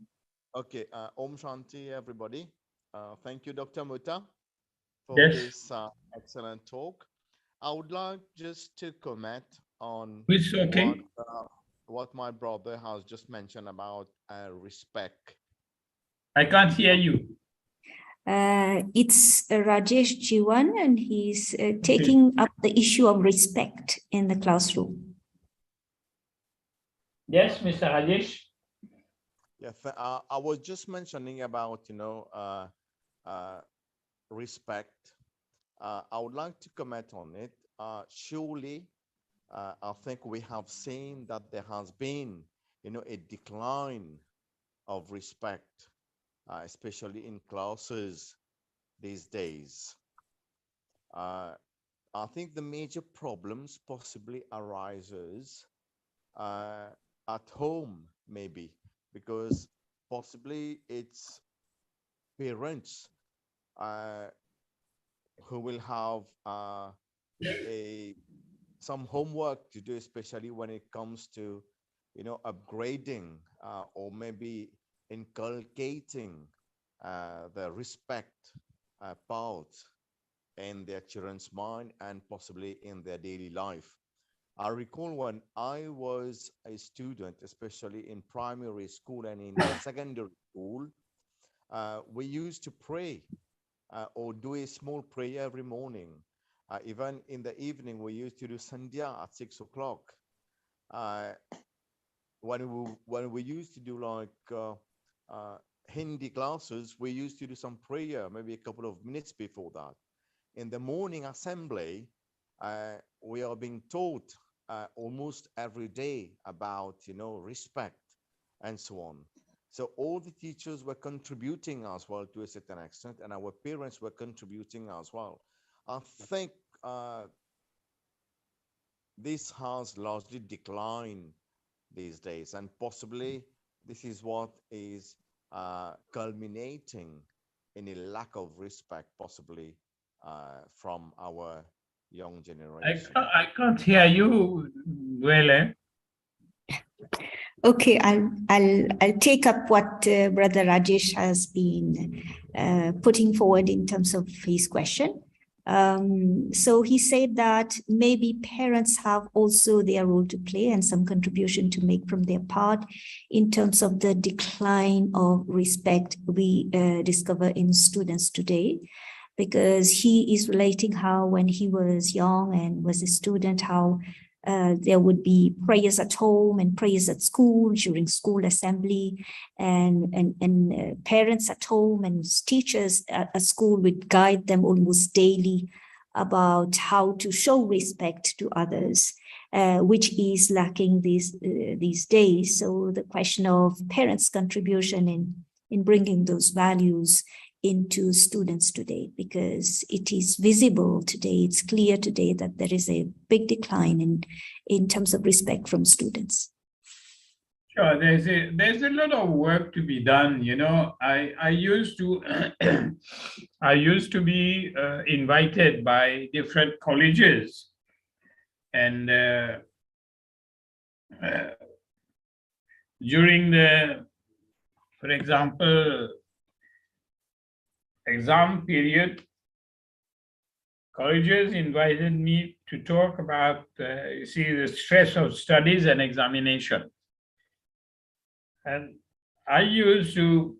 Okay. Om Shanti, everybody. Thank you, Dr. M.Motah, for Yes. this excellent talk. I would like just to comment on Who's talking? what my brother has just mentioned about respect. I can't hear you. It's Rajesh Jiwan, and he's taking up the issue of respect in the classroom. Yes, Mr. Rajesh. Yeah, I was just mentioning about, respect. I would like to comment on it. Surely, I think we have seen that there has been, a decline of respect, especially in classes these days. I think the major problems possibly arises at home, maybe, because possibly it's parents who will have some homework to do, especially when it comes to, upgrading or maybe inculcating the respect part in their children's mind and possibly in their daily life. I recall when I was a student, especially in primary school and in secondary school, we used to pray or do a small prayer every morning. Even in the evening, we used to do Sandhya at 6 o'clock. When we used to do like Hindi classes, we used to do some prayer, maybe a couple of minutes before that. In the morning assembly, we are being taught almost every day about, respect and so on. So all the teachers were contributing as well to a certain extent, and our parents were contributing as well. I think this has largely declined these days, and possibly this is what is culminating in a lack of respect, possibly from our young generation. I can't hear you well, eh? Okay, I'll take up what Brother Rajesh has been putting forward in terms of his question. So he said that maybe parents have also their role to play and some contribution to make from their part in terms of the decline of respect we discover in students today, because he is relating how when he was young and was a student, how there would be prayers at home and prayers at school during school assembly, and parents at home and teachers at school would guide them almost daily about how to show respect to others, which is lacking these days. So the question of parents' contribution in bringing those values into students today, because it is visible today, it's clear today that there is a big decline in terms of respect from students. Sure, there's a lot of work to be done. I used to I used to be invited by different colleges, and during the, for example, exam period, colleges invited me to talk about, you see, the stress of studies and examination. And I used to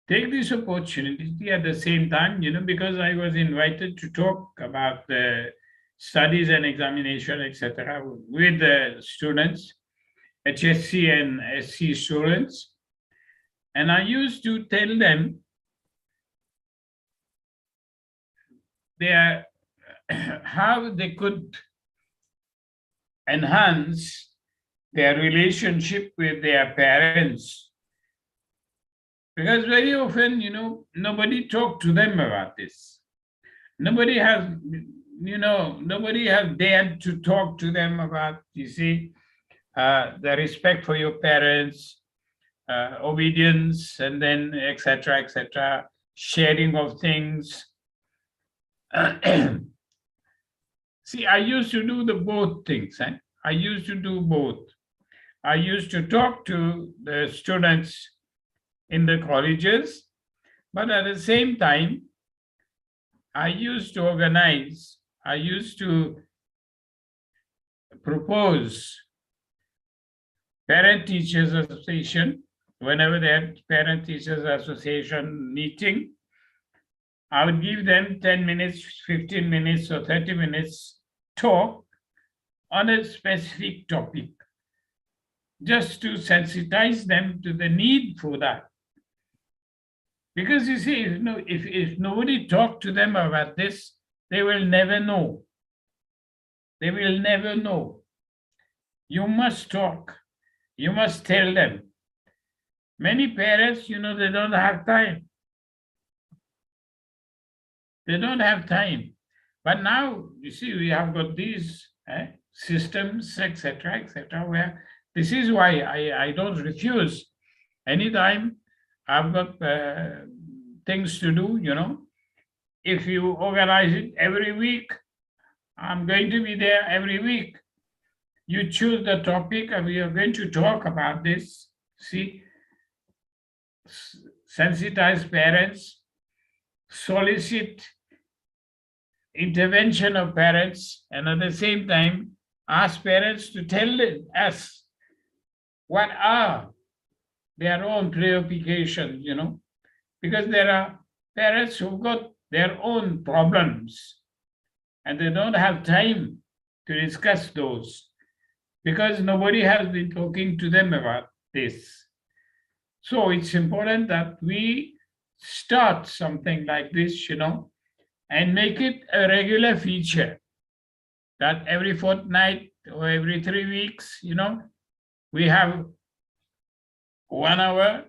take this opportunity at the same time, because I was invited to talk about the studies and examination, etc., with the students, HSC and SC students. And I used to tell them how they could enhance their relationship with their parents. Because very often, nobody talked to them about this. Nobody has dared to talk to them about, the respect for your parents, obedience, and then etc., sharing of things. See, I used to do both things. I used to do both. I used to talk to the students in the colleges, but at the same time, I used to propose parent-teachers association. Whenever they had parent-teachers association meeting, I would give them 10 minutes, 15 minutes, or 30 minutes talk on a specific topic, just to sensitize them to the need for that. Because you see, if nobody talked to them about this, they will never know. They will never know. You must talk. You must tell them. Many parents, they don't have time. They don't have time. But now, you see, we have got these systems, etc., where this is why I don't refuse. Anytime I've got things to do, if you organize it every week, I'm going to be there every week. You choose the topic and we are going to talk about this. See, sensitize parents, solicit intervention of parents, and at the same time, ask parents to tell us what are their own preoccupations, because there are parents who've got their own problems and they don't have time to discuss those because nobody has been talking to them about this. So it's important that we start something like this, and make it a regular feature, that every fortnight or every 3 weeks, we have 1 hour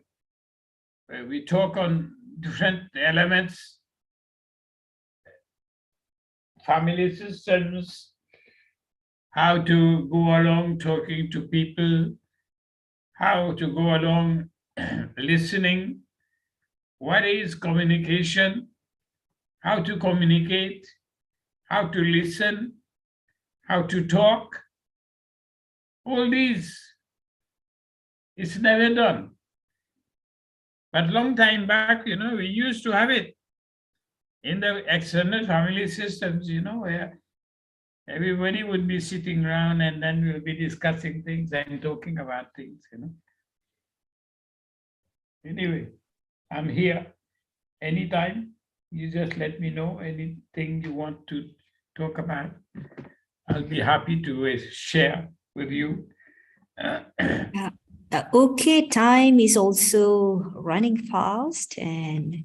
where we talk on different elements, family systems, how to go along talking to people, how to go along listening, what is communication, how to communicate, how to listen, how to talk. All these is never done. But long time back, we used to have it in the external family systems, where everybody would be sitting around and then we'll be discussing things and talking about things, Anyway, I'm here anytime. You just let me know anything you want to talk about. I'll be happy to share with you. Okay, time is also running fast and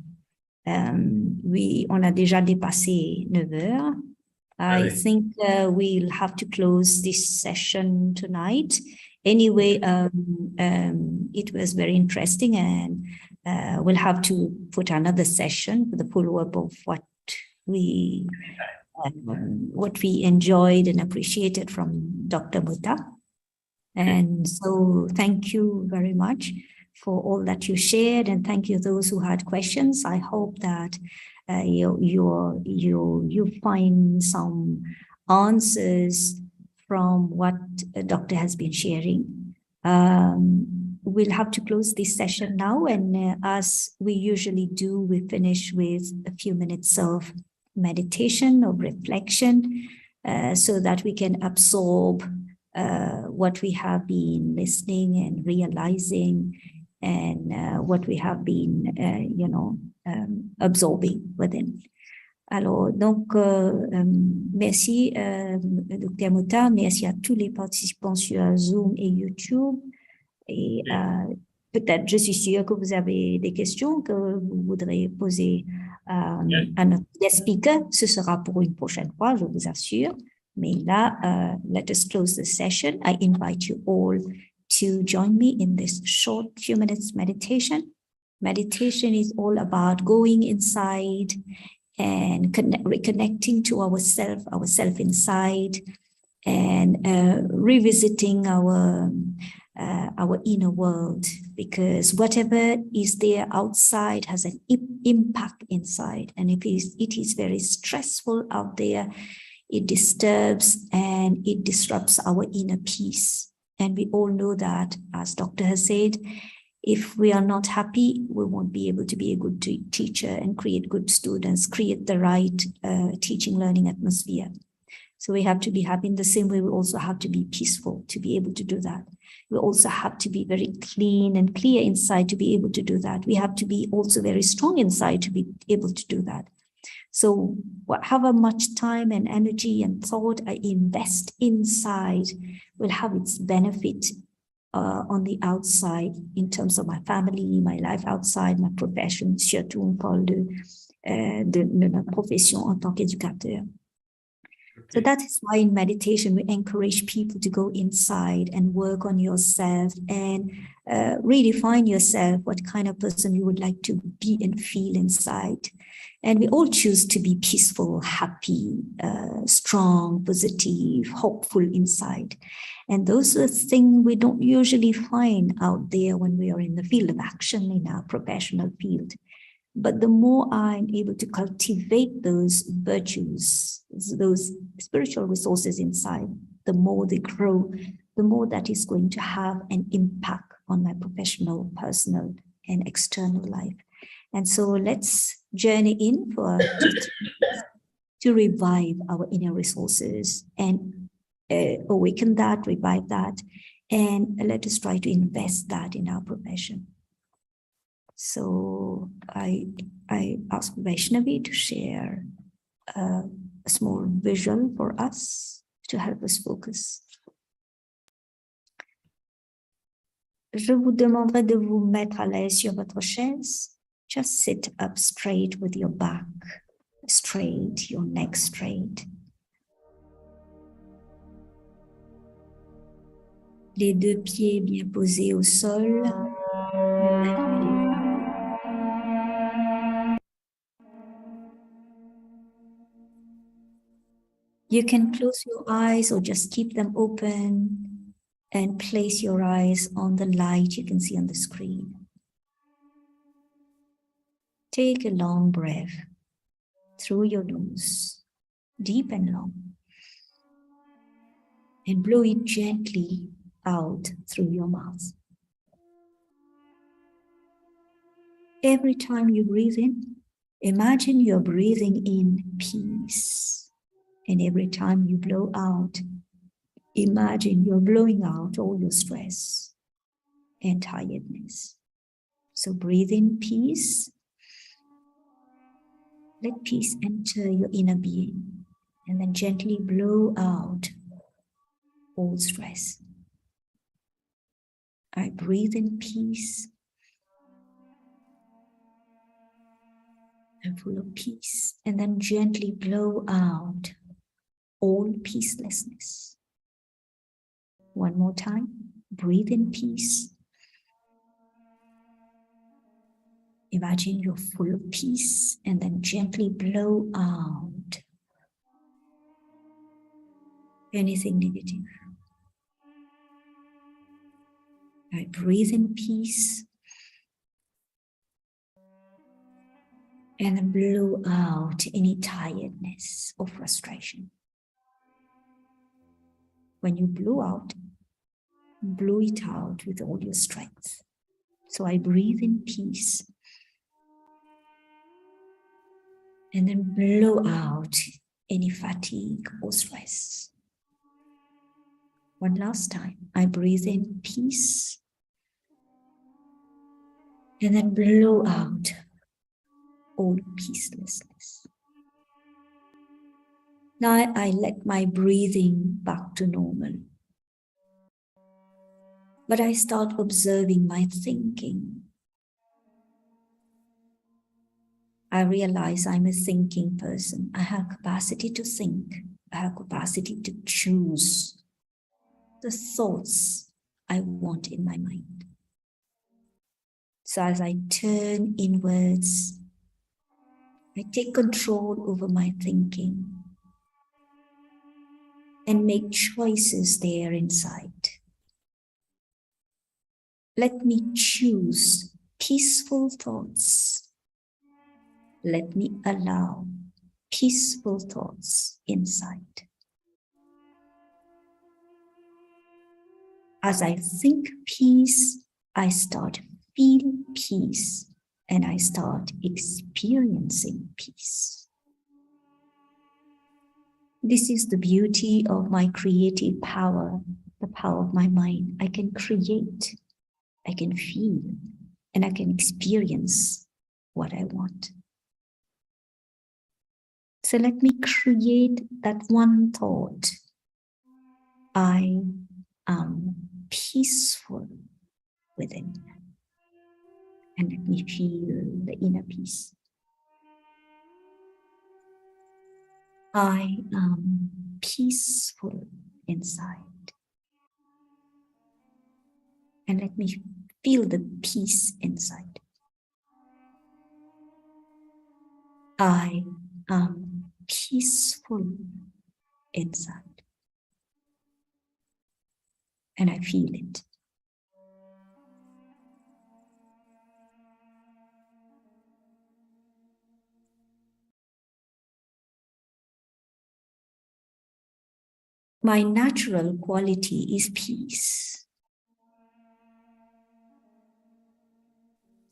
on a déjà dépassé 9 heures. I think we'll have to close this session tonight. Anyway, it was very interesting, and we'll have to put another session for the follow-up of what we enjoyed and appreciated from Dr. M.Motah. And so thank you very much for all that you shared, and thank you those who had questions. I hope that you find some answers from what the doctor has been sharing. We'll have to close this session now, and as we usually do, we finish with a few minutes of meditation or reflection, so that we can absorb what we have been listening and realizing, and what we have been, absorbing within. Alors, donc, merci, Dr. M.Motah, merci à tous les participants sur Zoom et YouTube. Et peut-être, je suis sûre que vous avez des questions que vous voudrez poser à notre guest speaker. Ce sera pour une prochaine fois, je vous assure. Mais là, let us close the session. I invite you all to join me in this short few minutes meditation. Meditation is all about going inside and reconnecting to ourself inside, and revisiting our inner world, because whatever is there outside has an impact inside. And if it is very stressful out there, it disturbs and it disrupts our inner peace. And we all know that, as Doctor has said, if we are not happy, we won't be able to be a good teacher and create good students, create the right teaching, learning atmosphere. So we have to be happy. In the same way, we also have to be peaceful to be able to do that. We also have to be very clean and clear inside to be able to do that. We have to be also very strong inside to be able to do that. So however much time and energy and thought I invest inside will have its benefit on the outside, in terms of my family, my life outside, my profession. Surtout, on parle de notre profession en tant qu'éducateur. So that is why in meditation, we encourage people to go inside and work on yourself and redefine yourself, what kind of person you would like to be and feel inside. And we all choose to be peaceful, happy, strong, positive, hopeful inside. And those are things we don't usually find out there when we are in the field of action, in our professional field. But the more I'm able to cultivate those virtues, those spiritual resources inside, the more they grow, the more that is going to have an impact on my professional, personal, and external life. And so let's journey in to revive our inner resources and awaken that, revive that, and let us try to invest that in our profession. So I ask Vaishnavi to share a small visual for us to help us focus. Je vous demanderai de vous mettre à l'aise sur votre chaise. Just sit up straight with your back straight, your neck straight. Les deux pieds bien posés au sol. You can close your eyes or just keep them open and place your eyes on the light you can see on the screen. Take a long breath through your nose, deep and long, and blow it gently out through your mouth. Every time you breathe in, imagine you're breathing in peace. And every time you blow out, imagine you're blowing out all your stress and tiredness. So breathe in peace. Let peace enter your inner being, and then gently blow out all stress. I breathe in peace. I'm full of peace, and then gently blow out all peacelessness. One more time, breathe in peace. Imagine you're full of peace, and then gently blow out anything negative. I breathe in peace, and then blow out any tiredness or frustration. When you blow it out with all your strength. So I breathe in peace. And then blow out any fatigue or stress. One last time, I breathe in peace. And then blow out all peacelessness. Now I let my breathing back to normal. But I start observing my thinking. I realize I'm a thinking person. I have capacity to think. I have capacity to choose the thoughts I want in my mind. So as I turn inwards, I take control over my thinking and make choices there inside. Let me choose peaceful thoughts. Let me allow peaceful thoughts inside. As I think peace, I start feeling peace and I start experiencing peace. This is the beauty of my creative power, the power of my mind. I can create, I can feel, and I can experience what I want. So let me create that one thought. I am peaceful within. And let me feel the inner peace. I am peaceful inside. And let me feel the peace inside. I am peaceful inside. And I feel it. My natural quality is peace.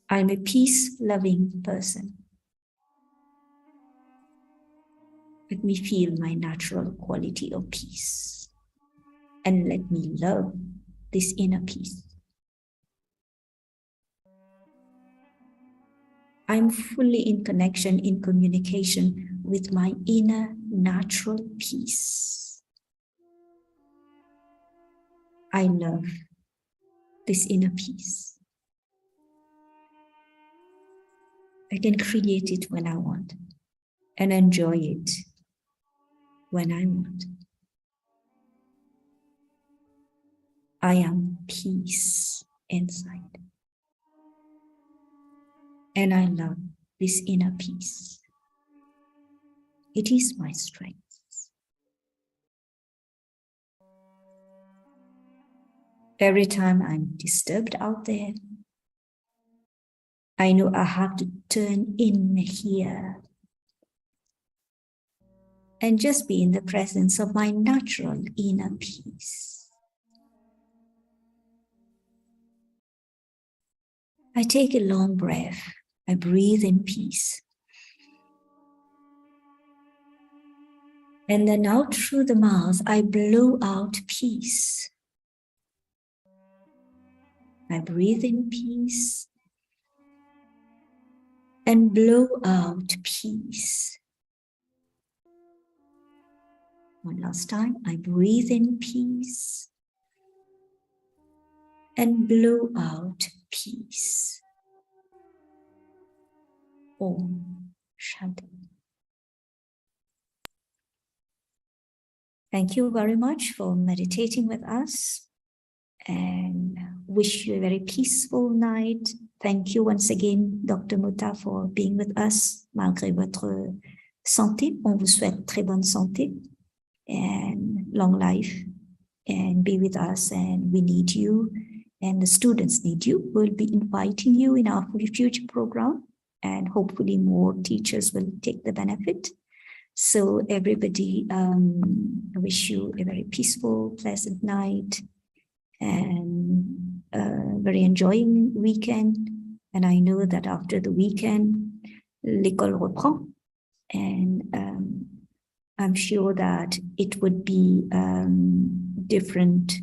I'm a peace-loving person. Let me feel my natural quality of peace. And let me love this inner peace. I'm fully in connection, in communication with my inner natural peace. I love this inner peace. I can create it when I want and enjoy it when I want. I am peace inside. And I love this inner peace. It is my strength. Every time I'm disturbed out there, I know I have to turn in here and just be in the presence of my natural inner peace. I take a long breath. I breathe in peace. And then out through the mouth, I blow out peace. I breathe in peace and blow out peace. One last time, I breathe in peace and blow out peace. Om Shanti. Thank you very much for meditating with us and wish you a very peaceful night. Thank you once again, Dr. M.Motah, for being with us malgré votre santé. On vous souhaite très bonne santé and long life and be with us, and we need you and the students need you. We'll be inviting you in our future program and hopefully more teachers will take the benefit. So everybody, I wish you a very peaceful, pleasant night and a very enjoying weekend. And I know that after the weekend, l'école reprend. And I'm sure that it would be different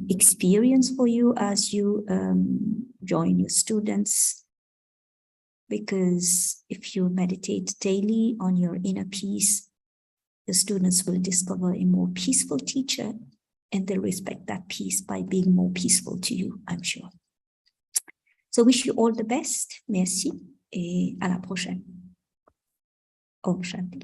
experience for you as you join your students. Because if you meditate daily on your inner peace, the students will discover a more peaceful teacher and they'll respect that peace by being more peaceful to you, I'm sure. So wish you all the best. Merci et à la prochaine. Om Shanti.